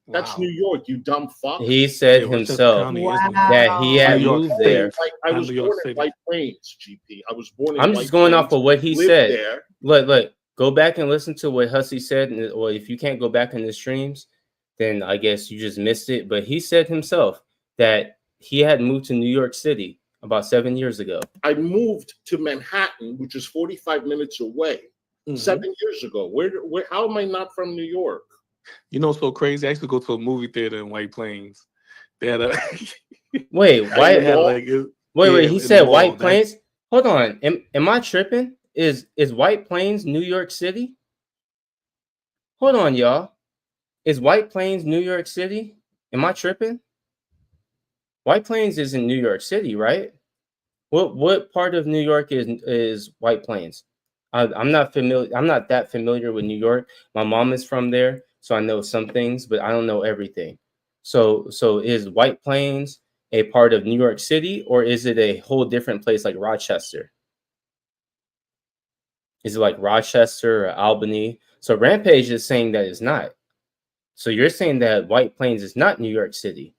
That's New York, you dumb fuck. He said himself that he had moved there. I was born in White Plains, GP. I was born in I'm just going off of what he said. Look, go back and listen to what Hussey said. Or if you can't go back in the streams, then I guess you just missed it. But he said himself that he had moved to New York City about 7 years ago. I moved to Manhattan, which is 45 minutes away, 7 years ago. Where? How am I not from New York? So crazy. I used to go to a movie theater in White Plains. They had a wait. He said White Plains. Hold on. Am I tripping? Is White Plains New York City? Hold on, y'all. Is White Plains New York City? Am I tripping? White Plains is in New York City, right? What part of New York is White Plains? I'm not familiar. I'm not that familiar with New York. My mom is from there, so I know some things, but I don't know everything. So is White Plains a part of New York City, or is it a whole different place like Rochester? Is it like Rochester or Albany? So Rampage is saying that it's not. So you're saying that White Plains is not New York City.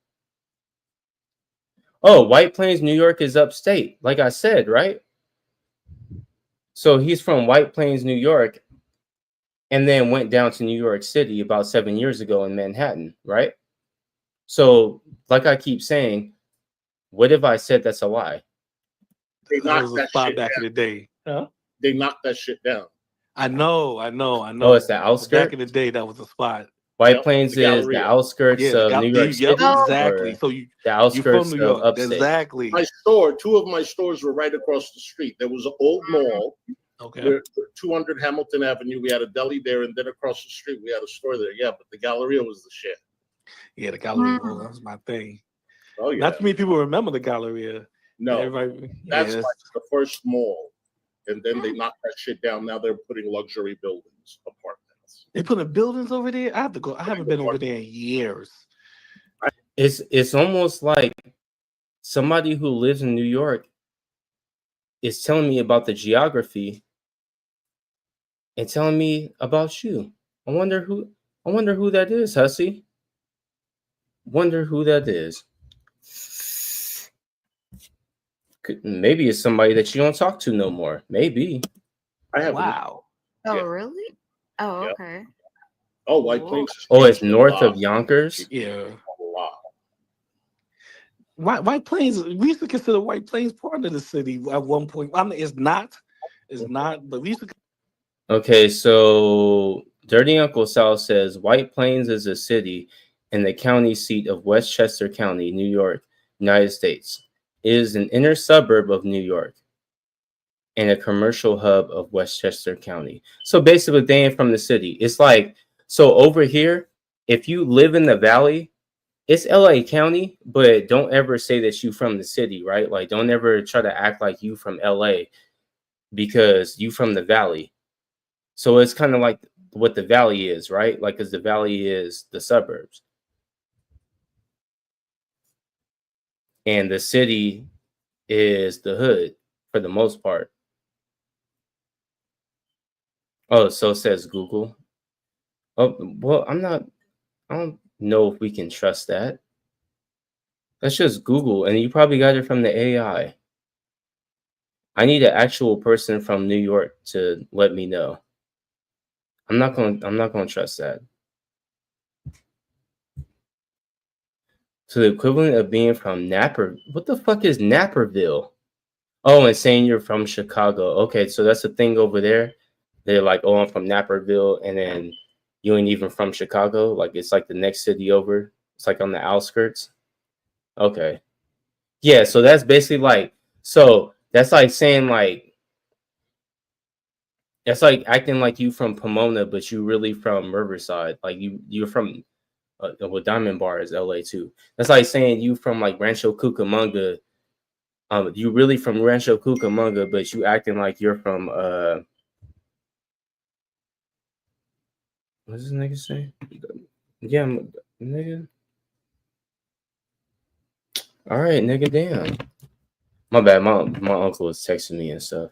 Oh, White Plains, New York is upstate, like I said, right? So he's from White Plains, New York, and then went down to New York City about 7 years ago in Manhattan, right? So, like I keep saying, what if I said that's a lie? They knocked that shit back down. in the day. Huh? They knocked that shit down. I know. Oh, it's the outskirts? Back in the day, that was a spot. White Plains is the outskirts of New York City. Exactly. So the outskirts of upstate. Exactly. Two of my stores were right across the street. There was an old mall. Okay. 200 Hamilton Avenue. We had a deli there, and then across the street we had a store there. Yeah, but the Galleria was the shit. Yeah, the Galleria that was my thing. Oh yeah. Not too many people remember the Galleria. No, that's like the first mall, and then they knocked that shit down. Now they're putting luxury buildings, apartments. They putting buildings over there. I have to go. I haven't been over there in years. It's almost like somebody who lives in New York is telling me about the geography and telling me about you. I wonder who that is, Hussey. Wonder who that is. Maybe it's somebody that you don't talk to no more. Maybe. I have. Wow. Oh, really? Oh, okay. Oh, White Plains. Oh, it's north of Yonkers. Yeah. White Plains. We used to consider White Plains part of the city at one point. I mean, it's not. It's not. But we used to. Okay, so Dirty Uncle Sal says White Plains is a city in the county seat of Westchester County, New York, United States. It is an inner suburb of New York and a commercial hub of Westchester County. So basically, they ain't from the city. It's like, so over here, if you live in the valley, it's LA County, but don't ever say that you from the city, right? Like, don't ever try to act like you from LA because you from the valley. So it's kind of like what the valley is, right? Like, because the valley is the suburbs. And the city is the hood for the most part. Oh, so says Google. Oh, well, I don't know if we can trust that. That's just Google, and you probably got it from the AI. I need an actual person from New York to let me know. I'm not gonna trust that. So the equivalent of being from what the fuck is Naperville? Oh, and saying you're from Chicago. Okay, so that's the thing over there. They're like, oh, I'm from Naperville, and then you ain't even from Chicago. Like, it's like the next city over. It's like on the outskirts. Okay. Yeah, so that's basically like, so that's like saying like, that's like acting like you from Pomona, but you really from Riverside. Like you're from, well, Diamond Bar is LA too. That's like saying you from like Rancho Cucamonga. You really from Rancho Cucamonga, but you acting like you're from what's this nigga say? Yeah, nigga. All right, nigga, damn. My bad. My uncle is texting me and stuff.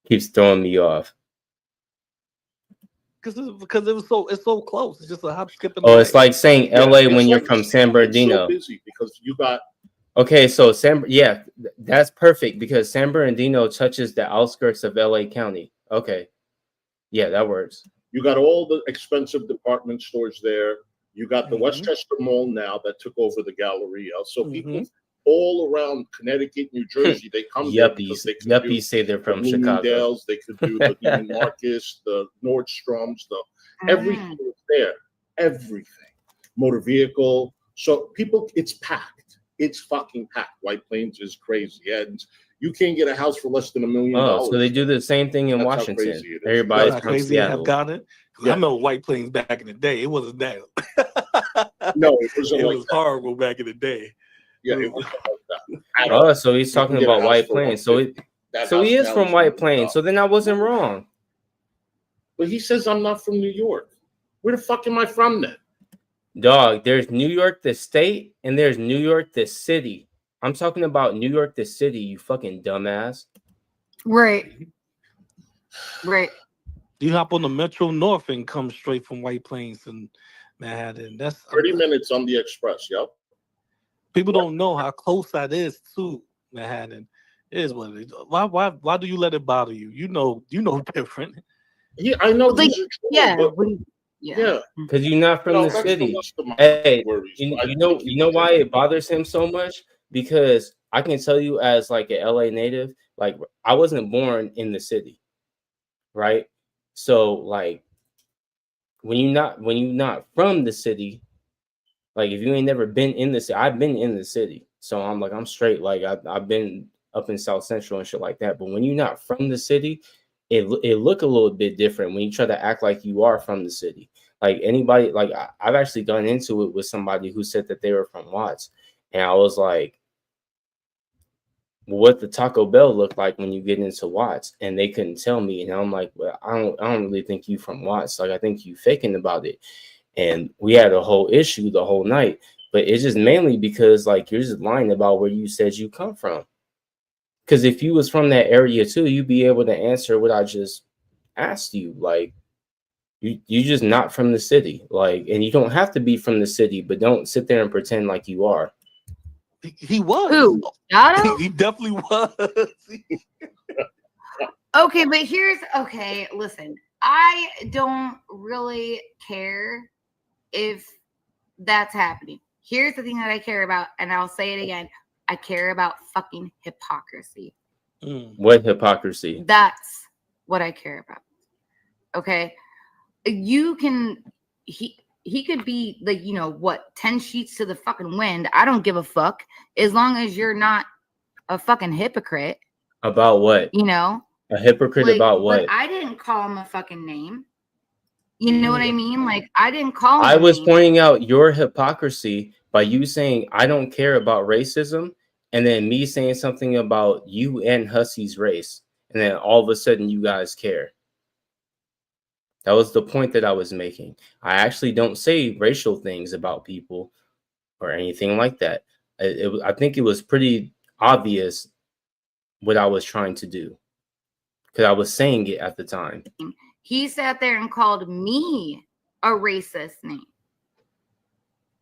Keeps throwing me off. Because it's so close. It's just a hop, skip, and Oh, it's like saying LA when you're from San Bernardino. So busy because you got. Okay, so yeah, that's perfect because San Bernardino touches the outskirts of LA County. Okay, yeah, that works. You got all the expensive department stores there. You got the Westchester Mall now that took over the Galleria. So people all around Connecticut, New Jersey, they come there because they can Yuppies say they're from Chicago. They could do the Neiman Marcus, the Nordstroms, everything is there. Everything. Motor vehicle. So people, it's packed. It's fucking packed. White Plains is crazy. And you can't get a house for less than $1 million. Oh, so they do the same thing in Washington. Everybody's from crazy. Seattle. Have got it. Yeah. I remember White Plains back in the day. It wasn't that. No, it wasn't. It was horrible back in the day. Yeah, it was like that. Oh, so he's talking about White Plains. So he is from White Plains. So then I wasn't wrong. But he says I'm not from New York. Where the fuck am I from then? Dog, there's New York the state and there's New York the city. I'm talking about New York the city, you fucking dumbass. Right. Right. You hop on the Metro North and come straight from White Plains and Manhattan. That's 30 minutes on the express, yep. People don't know how close that is to Manhattan. It is what it is. Why do you let it bother you? You know different. Yeah, I know. Like, yeah, yeah. Because you're not from the city. Hey, you know why it bothers him so much? Because I can tell you as like an LA native, like I wasn't born in the city, right? So like when you're not from the city, like if you ain't never been in the city, I've been in the city, so I'm straight. Like I've been up in South Central and shit like that. But when you're not from the city, it look a little bit different when you try to act like you are from the city. Like anybody, like I've actually gone into it with somebody who said that they were from Watts, and I was like, what the Taco Bell looked like when you get into Watts, and they couldn't tell me, and I'm like, well, I don't really think you from Watts. Like I think you faking about it. And we had a whole issue the whole night, but it's just mainly because like you're just lying about where you said you come from. Because if you was from that area too, you'd be able to answer what I just asked you. Like you just not from the city. Like, and you don't have to be from the city, but don't sit there and pretend like you are. He was. Who? Otto? He definitely was. Okay, but listen. I don't really care if that's happening. Here's the thing that I care about, and I'll say it again. I care about fucking hypocrisy. What hypocrisy? That's what I care about. Okay? You can... He could be like, 10 sheets to the fucking wind. I don't give a fuck as long as you're not a fucking hypocrite. About what? A hypocrite like, about what? But I didn't call him a fucking name. You know what I mean? Like, I didn't call him I was pointing out your hypocrisy by you saying I don't care about racism, and then me saying something about you and Hussey's race, and then all of a sudden you guys care. That was the point that I was making. I actually don't say racial things about people or anything like that. I think it was pretty obvious what I was trying to do because I was saying it at the time. He sat there and called me a racist name.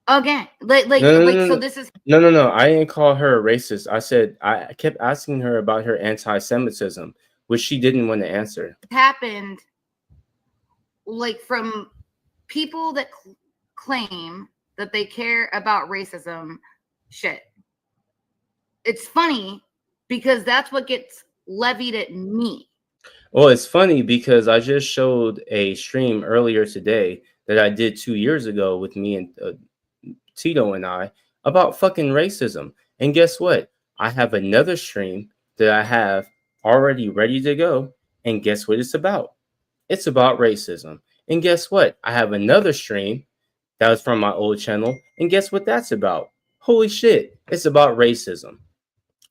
Again, so this is... No. I didn't call her a racist. I said I kept asking her about her anti-Semitism, which she didn't want to answer. It happened... like from people that claim that they care about racism shit. It's funny because that's what gets levied at me. Well, it's funny because I just showed a stream earlier today that I did 2 years ago with me and Tito and I about fucking racism. And guess what? I have another stream that I have already ready to go. And guess what it's about? It's about racism. And guess what? I have another stream that was from my old channel. And guess what that's about? Holy shit. It's about racism.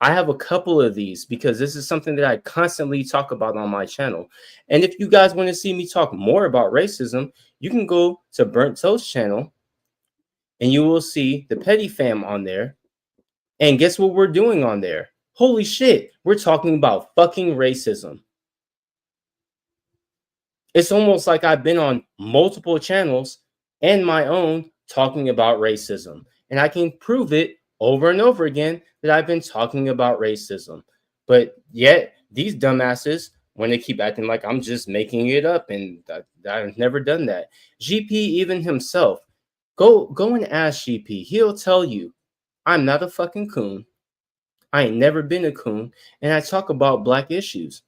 I have a couple of these because this is something that I constantly talk about on my channel. And if you guys want to see me talk more about racism, you can go to Burnt Toast channel and you will see the Petty Fam on there. And guess what we're doing on there? Holy shit. We're talking about fucking racism. It's almost like I've been on multiple channels and my own talking about racism. And I can prove it over and over again that I've been talking about racism. But yet, these dumbasses, when they keep acting like I'm just making it up, and I've never done that. GP, even himself, go and ask GP. He'll tell you, I'm not a fucking coon. I ain't never been a coon. And I talk about black issues.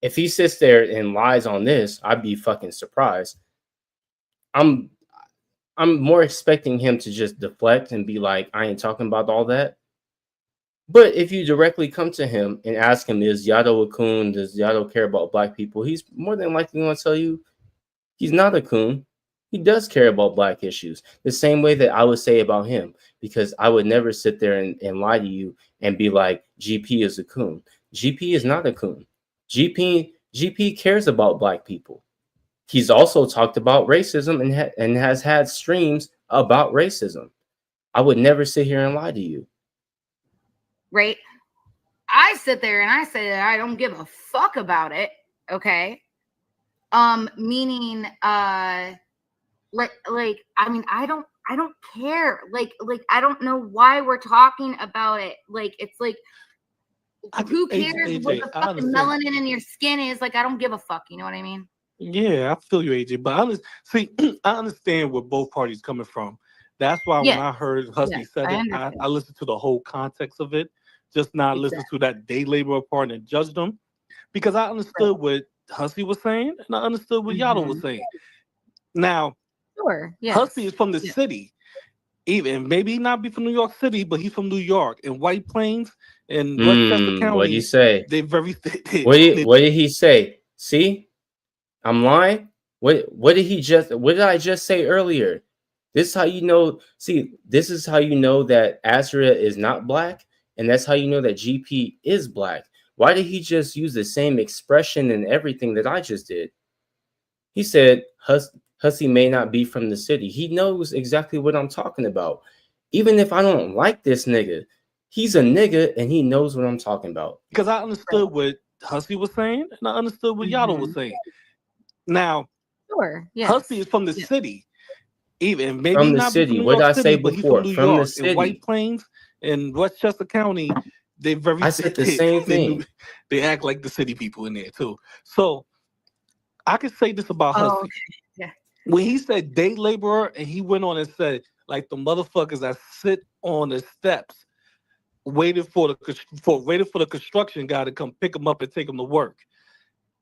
If he sits there and lies on this, I'd be fucking surprised. I'm more expecting him to just deflect and be like, I ain't talking about all that. But if you directly come to him and ask him, is Yato a coon? Does Yato care about black people? He's more than likely going to tell you he's not a coon. He does care about black issues. The same way that I would say about him, because I would never sit there and lie to you and be like, GP is a coon. GP is not a coon. GP cares about black people. He's also talked about racism and has had streams about racism. I would never sit here and lie to you. Right? I sit there and I say that I don't give a fuck about it. Okay. Meaning, I don't care. Like, I don't know why we're talking about it. Like, it's like, who cares what the fucking melanin in your skin is? Like, I don't give a fuck. You know what I mean? Yeah, I feel you, AJ. But I understand where both parties coming from. That's why when I heard Husky said it, I listened to the whole context of it, just not listen to that day labor part and judge them. Because I understood what Husky was saying, and I understood what Yato was saying. Now, Husky is from the city. Even maybe not be from New York City, but he's from New York and White Plains and Westchester County. What did he say? What did he say? See, I'm lying. What did I just say earlier? This is how you know. See, this is how you know that Azria is not black, and that's how you know that GP is black. Why did he just use the same expression and everything that I just did? He said, Hussey may not be from the city. He knows exactly what I'm talking about. Even if I don't like this nigga, he's a nigga and he knows what I'm talking about. Because I understood what Hussey was saying and I understood what Yato was saying. Now, Hussey is from the city. Even maybe from the not city. From what did I City, say before? From the city. In White Plains and Westchester County, I said the same thing. They act like the city people in there too. So I can say this about Hussey. Oh, okay. Yeah. When he said day laborer, and he went on and said, like the motherfuckers that sit on the steps, waiting for the construction guy to come pick them up and take them to work.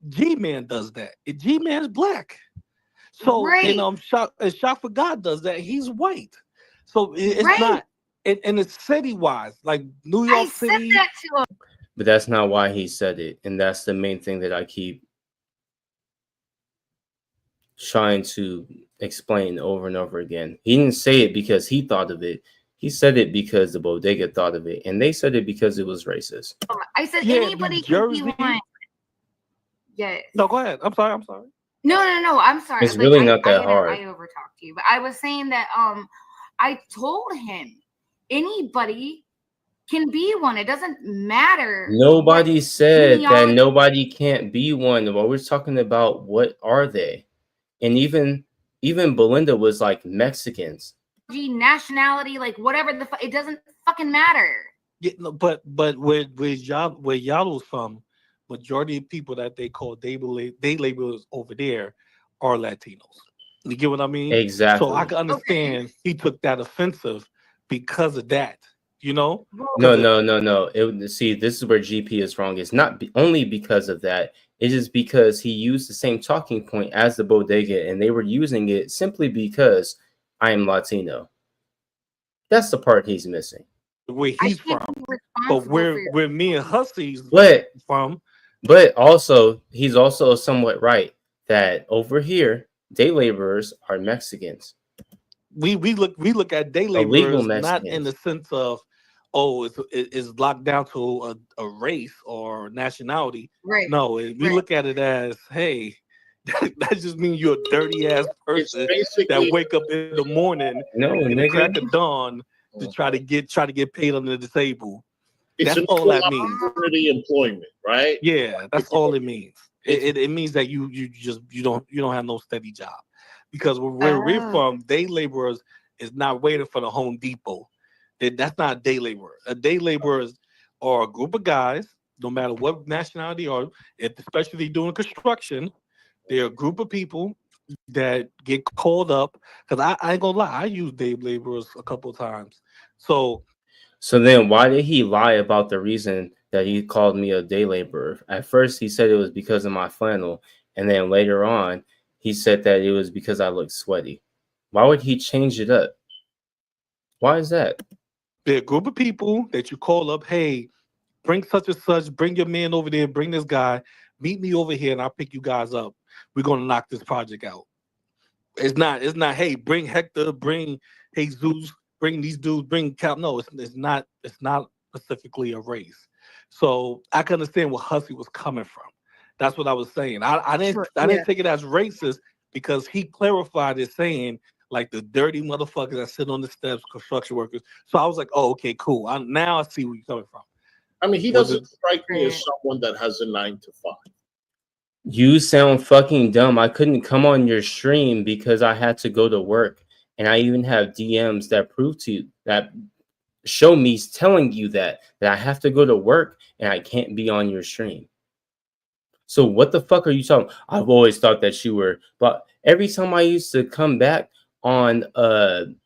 G-Man does that. And G-Man's black. So Right. and Shot for God does that. He's white. So it's Right. not, and it's city-wise, like New York City. Said that to him. But that's not why he said it, and that's the main thing that I keep trying to explain over and over again. He didn't say it because he thought of it. He said it because the bodega thought of it, and they said it because it was racist. I said anybody can be one. Yes. No, go ahead. I'm sorry. No. I'm sorry. It's really not that hard. I overtalked you, but I was saying that I told him anybody can be one. It doesn't matter. Nobody said that nobody can't be one. What we're talking about, what are they? And even Belinda was like Mexicans. Nationality, like whatever it doesn't fucking matter. Yeah, no, but where y'all was from, majority of people that they call day laborers over there are Latinos. You get what I mean? Exactly. So I can understand he took that offensive because of that. You know? No. See, this is where GP is wrong. It's not only because of that. It is because he used the same talking point as the bodega, and they were using it simply because I am Latino. That's the part he's missing. Where he's from, but where me and Hussey's from. But also, he's also somewhat right that over here, day laborers are Mexicans. We look at day laborers not in the sense of, oh, it's locked down to a race or nationality. Right. No, we look at it as, hey, that just means you're a dirty ass person that wake up in the morning in the crack of dawn to try to get paid under the table. That's all that means. Opportunity employment, right? Yeah, that's all it means. It means that you don't have no steady job, because where we're from, day laborers is not waiting for the Home Depot. That's not a day laborer. A day laborers are a group of guys, no matter what nationality or especially doing construction. They're a group of people that get called up. Because I ain't gonna lie, I used day laborers a couple of times. So then why did he lie about the reason that he called me a day laborer? At first, he said it was because of my flannel. And then later on, he said that it was because I looked sweaty. Why would he change it up? Why is that? They're a group of people that you call up, hey, bring such and such, bring your man over there, bring this guy, meet me over here, and I'll pick you guys up. We're gonna knock this project out. It's not, hey, bring Hector, bring Jesus, bring these dudes, bring Cap. No, it's not specifically a race. So I can understand where Hussey was coming from. That's what I was saying. I didn't take it as racist because he clarified it saying like the dirty motherfuckers that sit on the steps, construction workers. So I was like, oh, okay, cool. Now I see where you're coming from. I mean, he doesn't strike me as someone that has a 9 to 5. You sound fucking dumb. I couldn't come on your stream because I had to go to work. And I even have DMs that prove to you, that show me telling you that I have to go to work and I can't be on your stream. So what the fuck are you talking? I've always thought that you were, but every time I used to come back on the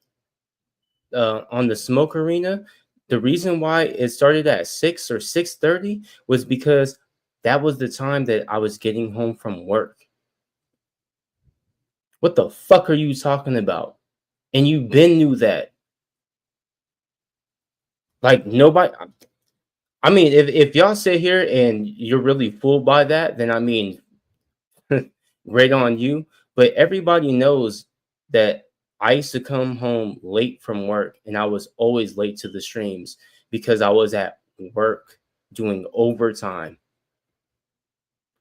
smoke arena, the reason why it started at 6 or 6:30 was because that was the time that I was getting home from work. What the fuck are you talking about? And you been knew that. Like nobody. I mean, if y'all sit here and you're really fooled by that, then I mean, great on you. But everybody knows that I used to come home late from work, and I was always late to the streams because I was at work doing overtime.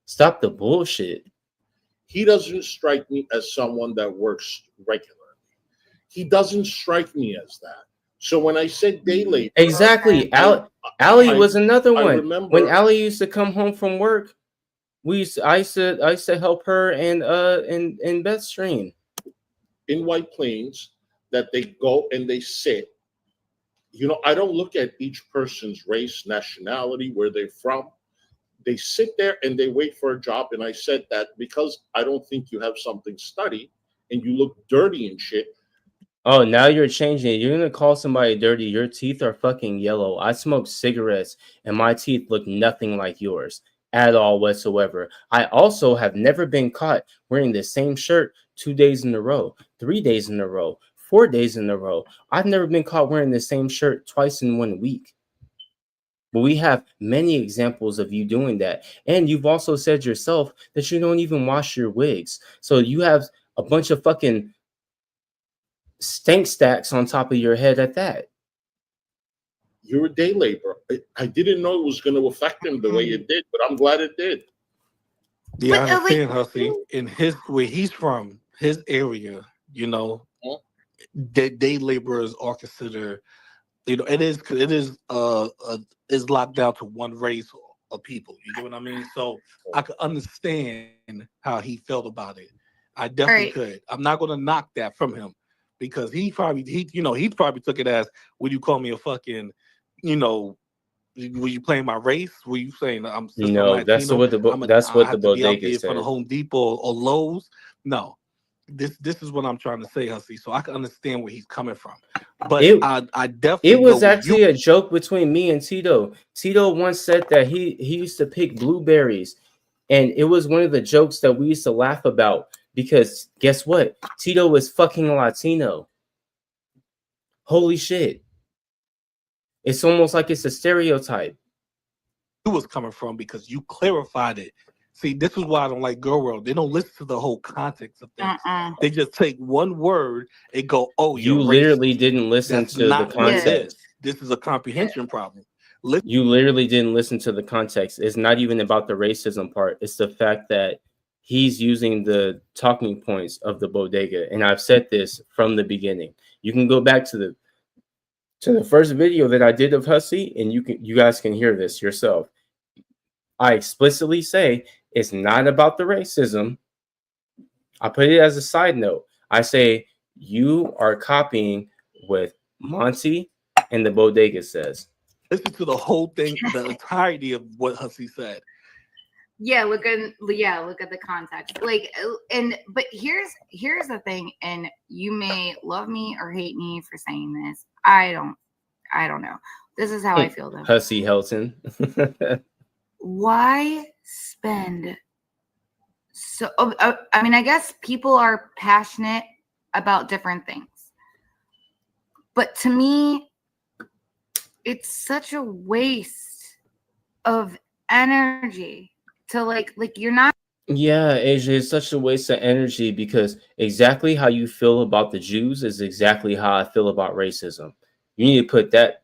Stop the bullshit. He doesn't strike me as someone that works regularly. He doesn't strike me as that. So when I said day labor, exactly. Allie was another one. When Allie used to come home from work, I used to help her and Beth stream in White Plains, that they go and they sit. You know, I don't look at each person's race, nationality, where they're from. They sit there and they wait for a job. And I said that because I don't think you have something studied and you look dirty and shit. Oh, now you're changing it. You're gonna call somebody dirty. Your teeth are fucking yellow. I smoke cigarettes and my teeth look nothing like yours at all whatsoever. I also have never been caught wearing the same shirt 2 days in a row, 3 days in a row, 4 days in a row. I've never been caught wearing the same shirt twice in 1 week. But we have many examples of you doing that. And you've also said yourself that you don't even wash your wigs. So you have a bunch of fucking stank stacks on top of your head at that. You're a day laborer. I didn't know it was going to affect him the way it did, but I'm glad it did. Yeah, I understand, Hussey. In where he's from, his area, you know, day laborers are considered, you know, it is locked down to one race of people. You get what I mean? So I could understand how he felt about it. I definitely could. I'm not going to knock that from him because he probably took it as, would you call me a fucking, you know, were you playing my race? Were you saying I'm no? That's what the bodega said. For the Home Depot or Lowe's. No, this is what I'm trying to say, Hussey. So I can understand where he's coming from. But I definitely. It was actually a joke between me and Tito. Tito once said that he used to pick blueberries, and it was one of the jokes that we used to laugh about because guess what? Tito was fucking Latino. Holy shit. It's almost like it's a stereotype. Who was coming from because you clarified it. See, this is why I don't like Girl World. They don't listen to the whole context of things. They just take one word and go, "Oh, you literally didn't listen to the context." This is a comprehension problem. You literally didn't listen to the context. It's not even about the racism part. It's the fact that he's using the talking points of the bodega, and I've said this from the beginning. You can go back to the first video that I did of Hussey, and you guys can hear this yourself. I explicitly say it's not about the racism. I put it as a side note. I say you are copying what Monty and the bodega says. Listen to the whole thing, the entirety of what Hussey said. Yeah, look at the context. But here's the thing, and you may love me or hate me for saying this. I don't know. This is how I feel though. Hussey Helton. Why spend so? I mean, I guess people are passionate about different things, but to me, it's such a waste of energy to like you're not. Yeah, AJ, it's such a waste of energy because exactly how you feel about the Jews is exactly how I feel about racism. You need to put that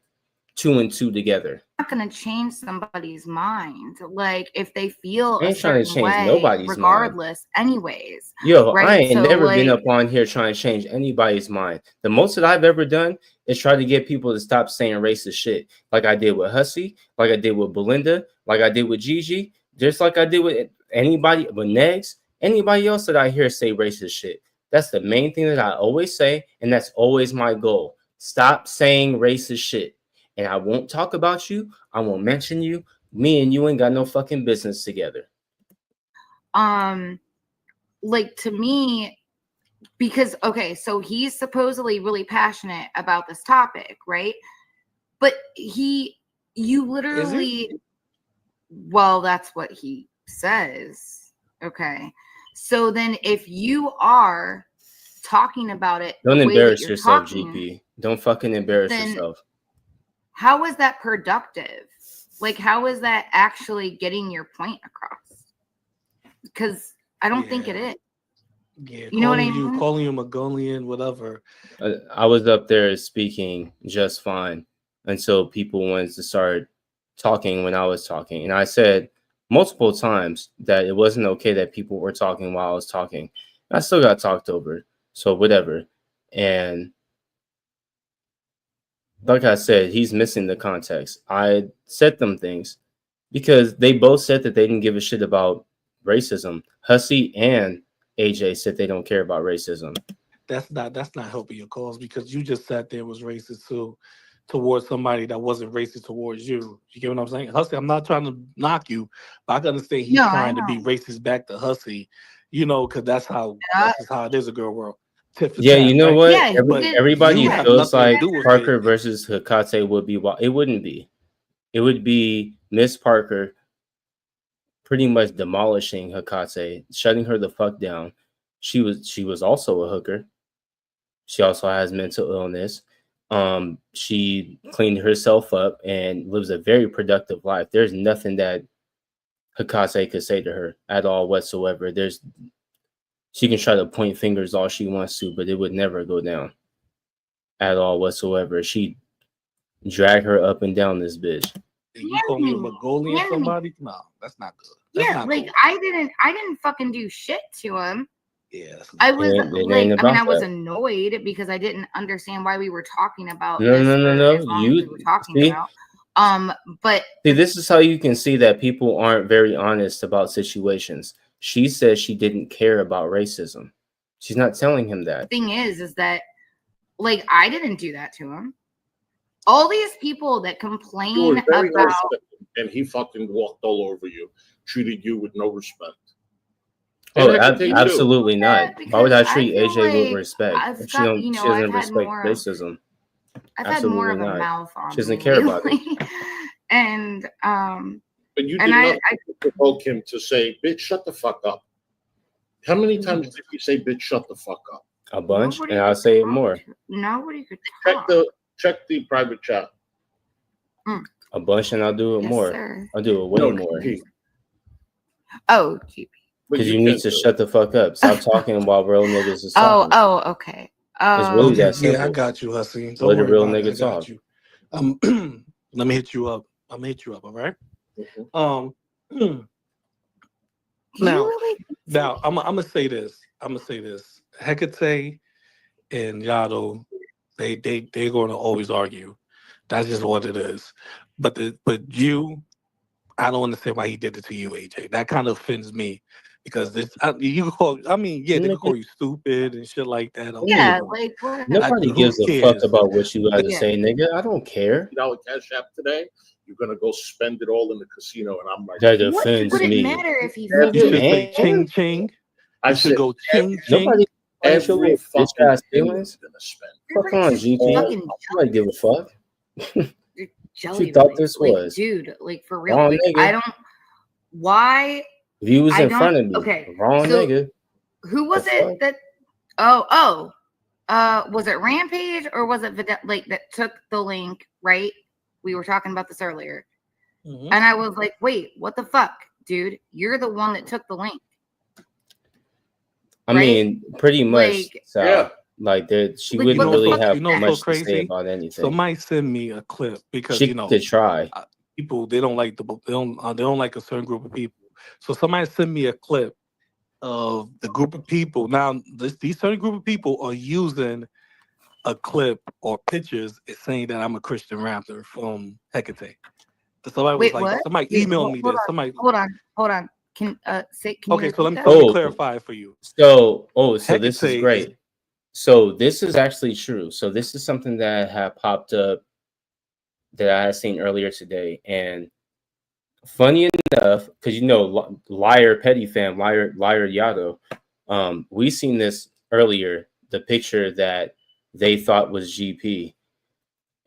2 and 2 together. Not going to change somebody's mind. Like if they feel I ain't trying to change nobody's regardless, mind. Anyways. Yo, right? I ain't never been up on here trying to change anybody's mind. The most that I've ever done is try to get people to stop saying racist shit, like I did with Hussey, like I did with Belinda, like I did with Gigi, just like I did with anybody, with Negs, anybody else that I hear say racist shit. That's the main thing that I always say, and that's always my goal. Stop saying racist shit. And I won't talk about you. I won't mention you. Me and you ain't got no fucking business together. Like to me, because so he's supposedly really passionate about this topic, right? But you literally, well, that's what he says. Okay. So then if you are talking about it, don't embarrass yourself, GP. Don't fucking embarrass yourself. How is that productive? Like, how is that actually getting your point across? Because I don't think it is. Yeah, you know what I mean? Calling you Mongolian, whatever. I was up there speaking just fine until people wanted to start talking when I was talking. And I said multiple times that it wasn't okay that people were talking while I was talking. I still got talked over. So whatever. And like I said, he's missing the context. I said them things because they both said that they didn't give a shit about racism. Hussey and AJ said they don't care about racism. That's not helping your cause because you just sat there was racist too. towards somebody that wasn't racist towards you. You get what I'm saying? Hussy, I'm not trying to knock you, but I can understand he's trying to be racist back to Hussy, because that's just how it is a girl world. Yeah, you know right? what? Yeah, Everybody feels like Parker it. versus Hecate would be. It wouldn't be. It would be Miss Parker pretty much demolishing Hecate, shutting her the fuck down. She was also a hooker. She also has mental illness. She cleaned herself up and lives a very productive life. There's nothing that Hecate could say to her at all whatsoever. She can try to point fingers all she wants to, but it would never go down at all whatsoever. She drag her up and down this bitch. You call me a Mongolian somebody? No, that's not good. That's not like cool. I didn't fucking do shit to him. Yeah, I was I was annoyed because I didn't understand why we were talking about no. we were talking about. But see, this is how you can see that people aren't very honest about situations. She says she didn't care about racism. She's not telling him that. The thing is that like I didn't do that to him. All these people that complain about and he fucking walked all over you, treated you with no respect. Oh, absolutely not. Why would I treat AJ with respect if she doesn't respect racism? I've had more of a mouth on. She doesn't care about it. And but you did not provoke him to say, "Bitch, shut the fuck up." How many times did you say, "Bitch, shut the fuck up"? A bunch, and I'll say it more. Nobody could talk. Check the private chat. A bunch, and I'll do it more. Sir. I'll do it way more. Oh, GP. Because you need to shut the fuck up. Stop talking while real niggas is talking. Oh, okay. It's really that simple. Yeah, I got you, Hussy. Let the real niggas talk. Let me hit you up. I'm gonna hit you up, all right? Now I'm gonna say this. Hecate and Yado, they're gonna always argue. That's just what it is. But you, I don't understand why he did it to you, AJ. That kind of offends me because they can call you stupid and shit like that. Yeah, like what? Nobody gives a fuck about what you gotta say, nigga. I don't care. Cash app today. You're gonna go spend it all in the casino, and I'm like, that offends me. Would it matter if he you should say ching ching? I should go ching ching. Nobody every fucking feelings gonna spend. Fuck on, GP. Nobody give a fuck. Jelly, she thought this was, dude, like for real. Like, I don't. Why? If you was in front of me, wrong nigga. Who was it that? Was it Rampage or was it that took the link? Right, we were talking about this earlier, and I was like, wait, what the fuck, dude? You're the one that took the link. I mean, pretty much. Like she wouldn't really have much to say about anything. Somebody send me a clip because she could try. People they don't like they don't like a certain group of people. So somebody send me a clip of the group of people. Now these certain group of people are using a clip or pictures saying that I'm a Christian rapper from Hecate. So somebody was like, somebody emailed me this. Somebody hold on. Can okay, so let me clarify for you. So this is great. So this is actually true. So this is something that had popped up that I had seen earlier today. And funny enough, because liar petty fam, liar Yado, we seen this earlier, the picture that they thought was GP.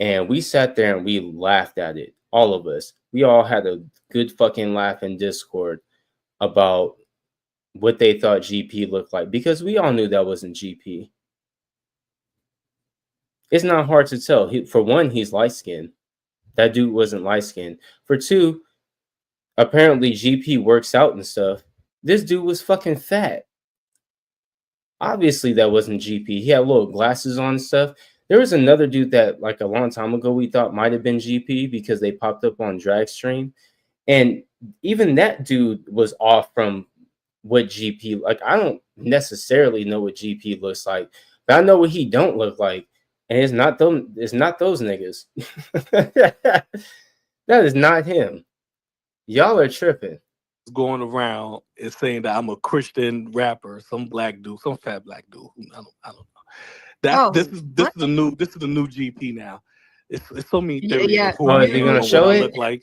And we sat there and we laughed at it. All of us. We all had a good fucking laugh in Discord about what they thought GP looked like. Because we all knew that wasn't GP. It's not hard to tell. For one, he's light-skinned. That dude wasn't light-skinned. For two, apparently GP works out and stuff. This dude was fucking fat. Obviously, that wasn't GP. He had little glasses on and stuff. There was another dude that, like a long time ago, we thought might have been GP because they popped up on Dragstream. And even that dude was off from what GP... Like, I don't necessarily know what GP looks like, but I know what he don't look like. And it's not them. It's not those niggas. That is not him. Y'all are tripping. Going around is saying that I'm a Christian rapper, some black dude, some fat black dude. I don't know. This is the new GP now. it's so many theories Yeah. of who Oh, I is he am gonna or show what I it? look like.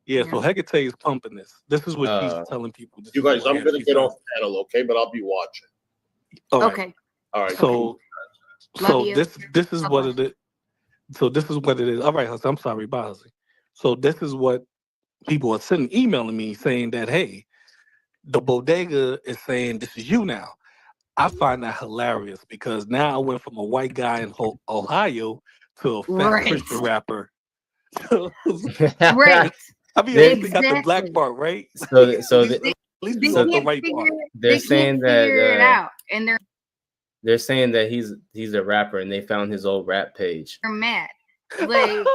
Yeah, so Hecate is pumping this. This is what she's telling people. You guys, I'm going to get off panel, okay? But I'll be watching. All right. Okay. All right. So, Love you. this is what it is. So this is what it is. All right, Hussy, I'm sorry, bye, Hussy. So this is what people are emailing me saying that, hey, the bodega is saying this is you now. I find that hilarious because now I went from a white guy in Ohio to a fat Christian rapper. Right. I mean, at least they got the black part, right? So at least we got the right part. They're saying that figure it out, and they're saying that he's a rapper, and they found his old rap page. they're mad. Like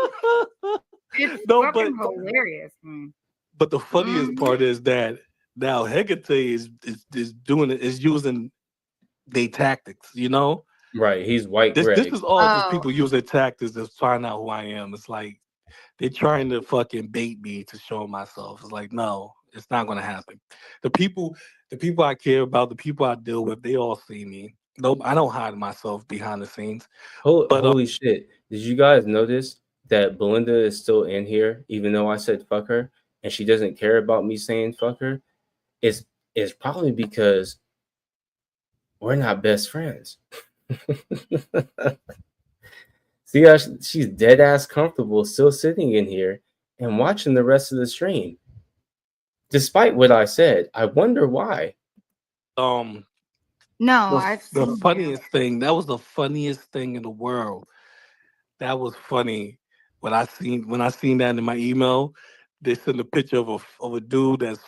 it's fucking hilarious. But the funniest part is that now Hecate is doing it, is using their tactics, you know? Right. He's white This Greg. is all just people using tactics to find out who I am. It's like they're trying to fucking bait me to show myself. It's like, no, it's not gonna happen. The people I care about, the people I deal with, they all see me. No, I don't hide myself behind the scenes. Holy shit. Did you guys notice that Belinda is still in here, even though I said fuck her, and she doesn't care about me saying fuck her? It's probably because we're not best friends. See how she's dead ass comfortable still sitting in here and watching the rest of the stream. Despite what I said, I wonder why. No, the funniest thing. That was the funniest thing in the world. That was funny when I seen that in my email. They sent a picture of a dude that's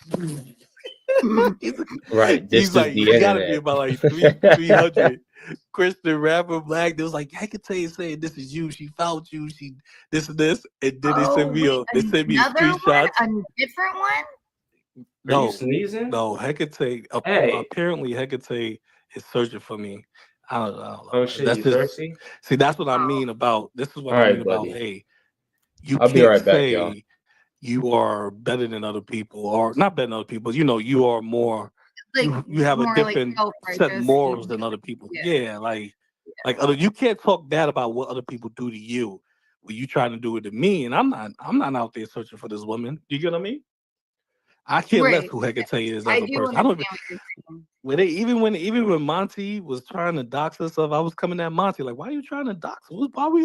right. This He's is like, the he gotta internet. be about like 300 Christian rapper black. They was like, Hecate saying this is you. She found you. She this and this, and then they sent me a screenshot. A different one. Are you sneezing? No, Hecate. Apparently, Hecate is searching for me. I don't know. Oh shit, you thirsty? See, that's what I mean about. This is what All I right, mean buddy. about. Hey, you I'll be right back, y'all. You are better than other people, or not better than other people. You know, you are more. Like, you have a different set of morals than other people. Yeah, like other. You can't talk bad about what other people do to you when you trying to do it to me, and I'm not out there searching for this woman. You get what I mean? I can't let who Hecate is as a person. I don't even when Monty was trying to dox us I was coming at Monty like, why are you trying to dox us? Why we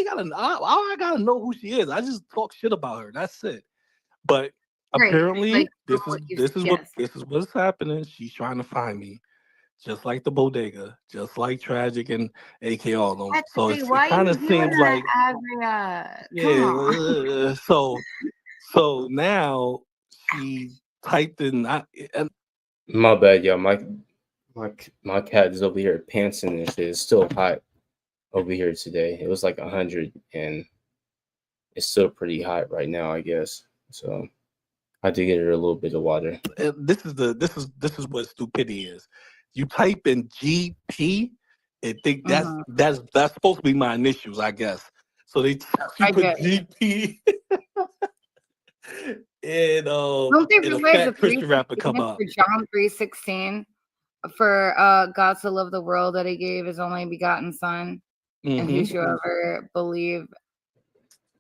gotta I gotta know who she is? I just talk shit about her. That's it. But apparently this is what's happening. She's trying to find me. Just like the bodega, just like Tragic and AK all of them. So it kind of seems like so now she typed in. My bad, y'all. My cat is over here pantsing and shit. It's still hot over here today. It was like 100, and it's still pretty hot right now, I guess. So I had to get her a little bit of water. This is what stupidity is. You type in GP and think that's supposed to be my initials, I guess. So they put GP. And don't they realize the Christian rapper come up for John 3:16 for God so loved the world that he gave his only begotten son, and whosoever believe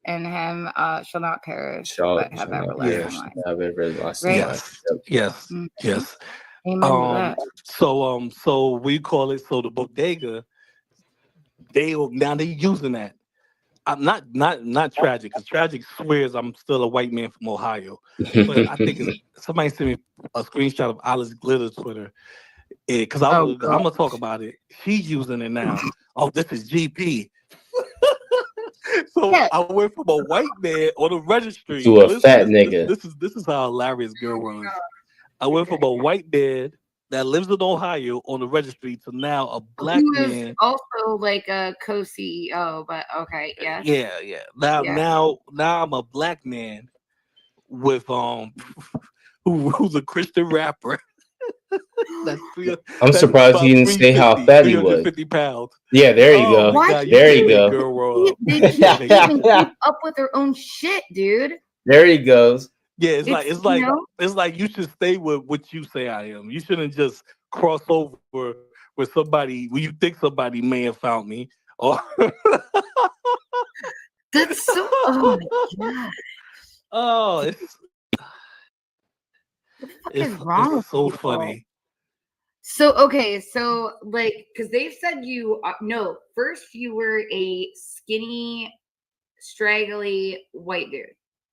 in him shall not perish but have everlasting life. Yes. Amen. So we call it. So the bodega, they using that. I'm not Tragic, because Tragic swears I'm still a white man from Ohio. But I think somebody sent me a screenshot of Alice Glitter's Twitter. Because I'm gonna talk about it. She's using it now. Oh, this is GP. So I went from a white man on the registry to a fat nigga. This is how hilarious girl was. I went from a white man that lives in Ohio on the registry to now a black man. Also like a co-CEO, but okay, yes. Yeah. Now I'm a black man with who's a Christian rapper. I'm surprised he didn't say how fat he was. 350 pounds. Yeah, there you go. God, there you go. They can't even keep up with their own shit, dude. There he goes. Yeah, it's like you should stay with what you say I am. You shouldn't just cross over with somebody when you think somebody may have found me. Or That's so. Oh my god. Oh, What the fuck is wrong it's with so people? funny. So okay, so like, because they've said you no. First, you were a skinny, straggly white dude.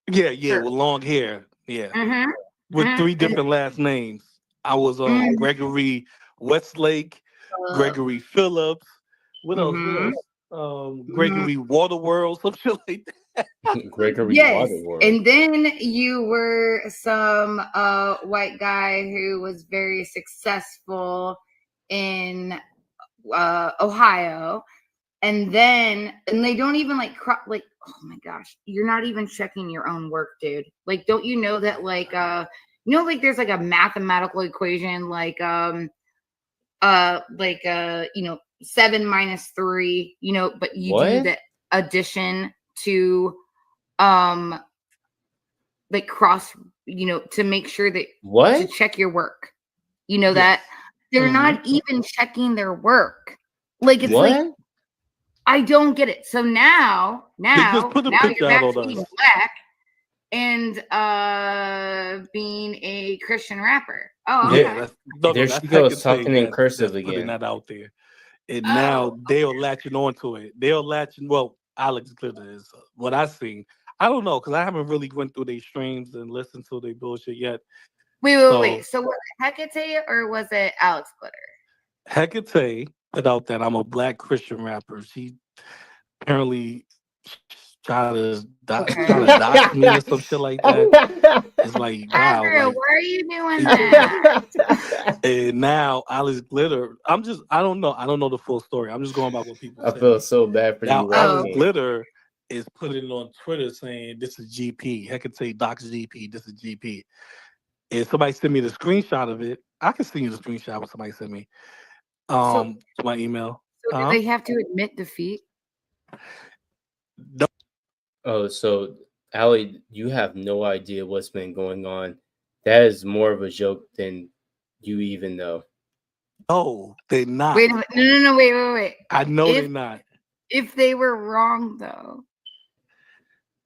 Yeah, Sure. with long hair. Yeah, Mm-hmm. with 3 different last names. I was Gregory Westlake, Gregory Phillips. What else? Gregory Waterworld, some shit like that. Gregory Yes, Waterworld. and then you were some white guy who was very successful in Ohio, and they don't even like oh my gosh, you're not even checking your own work, dude. Like, don't you know that like like there's like a mathematical equation like 7 minus 3, but you do the addition to like cross, to make sure that to check your work. That they're not even checking their work. Like, it's like, I don't get it. So now They just put a picture you're back out to on being us. black and being a Christian rapper. Oh, yeah. okay. There she goes talking in cursive putting again. that out there, and now they're latching onto it. Well, Alex Glitter is what I seen. I don't know because I haven't really went through their streams and listened to their bullshit yet. Wait. So was it Hecate or was it Alex Glitter? Hecate put out that I'm a black Christian rapper. She apparently try to dox me or some shit like that. It's like, wow, Andrew, like, why are you doing that? and now Alice Glitter. I don't know. I don't know the full story. I'm just going by what people I say. feel so bad for Now you. Alice Glitter is putting it on Twitter saying this is GP. Hecate docs GP. This is GP. And somebody sent me the screenshot of it. I can send you the screenshot when somebody sent me to my email. So do they have to admit defeat? No. Oh, so Allie, you have no idea what's been going on. That is more of a joke than you even know. No, they're not. Wait a minute. No, wait. I know they're not. If they were wrong, though.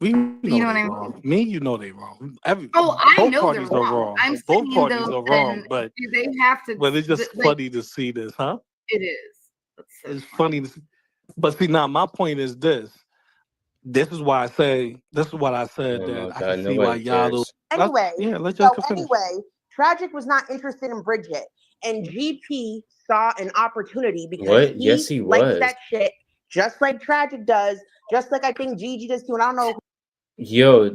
We know you know what they I mean? wrong. Me, you know they wrong. I both know parties they're are wrong. wrong. I'm Both saying, parties though, are wrong, but do they have to? Well, it's just funny to see this, huh? It is. It's funny to see. But see, now my point is this. This is why I say. This is what I said Oh my that I God, can see why nobody y'all. cares. Anyway, let's just anyway, Tragic was not interested in Bridget, and GP saw an opportunity because he likes was. that shit, just like Tragic does, just like I think Gigi does too. And I don't know. Yo,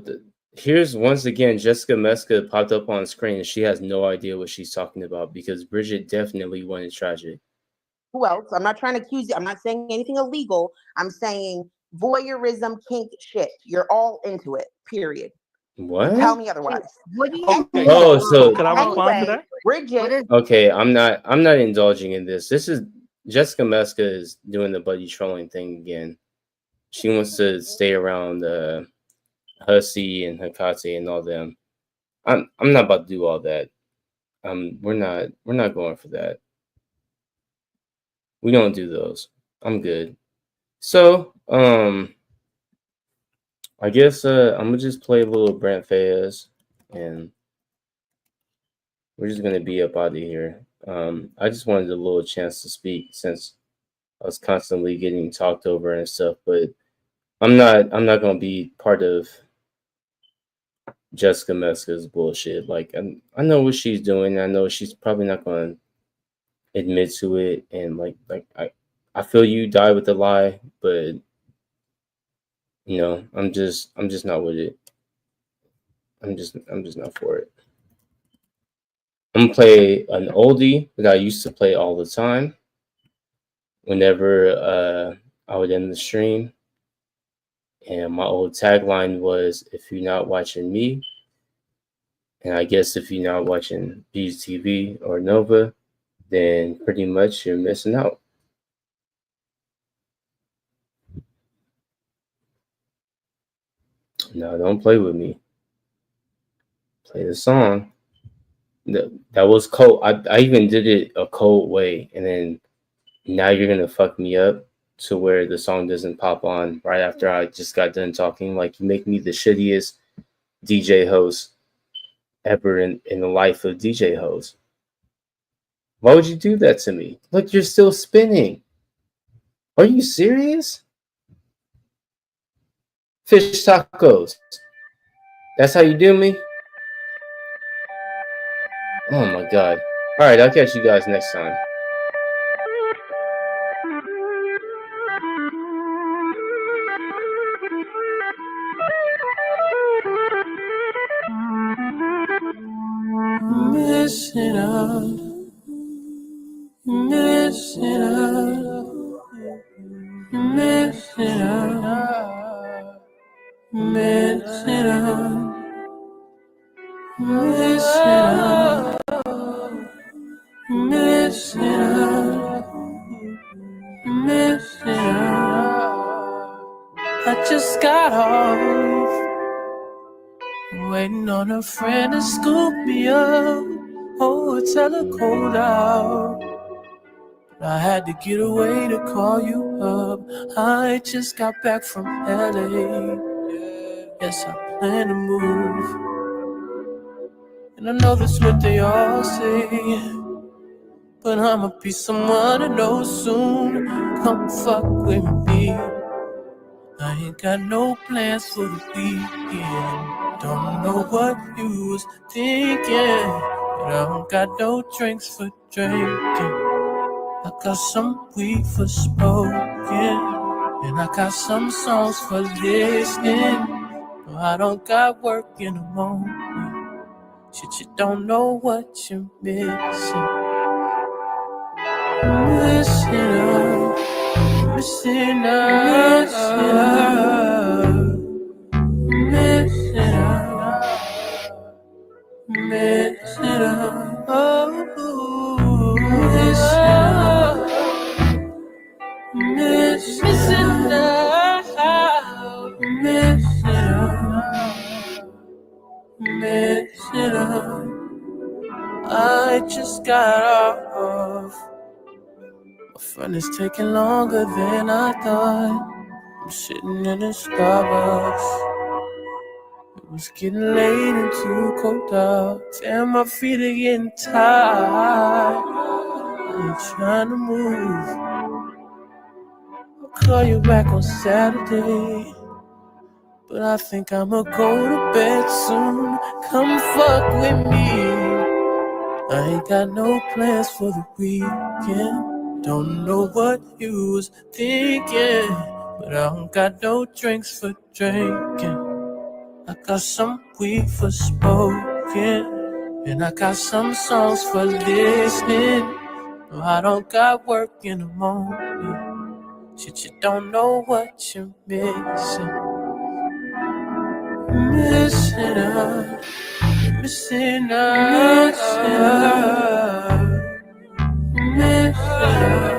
here's once again Jessica Meska popped up on screen, and she has no idea what she's talking about because Bridget definitely wanted Tragic. Who else? I'm not trying to accuse you. I'm not saying anything illegal. I'm saying voyeurism, kink shit. You're all into it. Period. What? Tell me otherwise. What do you Okay. Oh, so can I respond to that? Bridget. Okay, I'm not indulging in this. This is Jessica Meska is doing the buddy trolling thing again. She wants to stay around Hussey and Hecate and all them. I'm not about to do all that. We're not going for that. We don't do those. I'm good. So, I guess I'm gonna just play a little Brent Fayez, and we're just gonna be up out of here. I just wanted a little chance to speak since I was constantly getting talked over and stuff, but I'm not gonna be part of Jessica Meska's bullshit. Like, I know what she's doing. I know she's probably not gonna admit to it, and like I feel you die with the lie, but I'm just not with it. I'm just not for it. I'm gonna play an oldie that I used to play all the time whenever I would end the stream. And my old tagline was, if you're not watching me, and I guess if you're not watching Bees TV or Nova, then pretty much you're missing out. No, don't play with me. Play the song. That was cold. I even did it a cold way, and then now you're gonna fuck me up to where the song doesn't pop on right after I just got done talking. Like, you make me the shittiest DJ host ever in the life of DJ hosts. Why would you do that to me? Look, you're still spinning. Are you serious? Fish tacos. That's how you do me? Oh my god. Alright, I'll catch you guys next time. Missing out, missing out, missing out, missing out, missing out, missing out, missing out. I just got off, waiting on a friend to scoop me up. Oh, it's hella cold out. I had to get away to call you up. I just got back from LA. Yes, I plan to move. And I know that's what they all say, but I'ma be someone to know soon. Come fuck with me. I ain't got no plans for the weekend. Don't know what you was thinking, but I don't got no drinks for drinking. I got some weed for smoking, and I got some songs for listening. No, I don't got work in the morning. Shit, you don't know what you're missing. Missing out, missing out, missing out, missing out, oh, missing out, missing out, missing out, missing out. I just got off. My friend is taking longer than I thought. I'm sitting in a Starbucks. It was getting late and too cold out. Damn, my feet are getting tired. I ain't trying to move. I'll call you back on Saturday, but I think I'ma go to bed soon. Come fuck with me. I ain't got no plans for the weekend. Don't know what you was thinking, but I don't got no drinks for drinking. I got some weed for smoking, and I got some songs for listening. No, I don't got work in the morning. Shit, you don't know what you're missing. Missing out, missing out, missing out, missing out.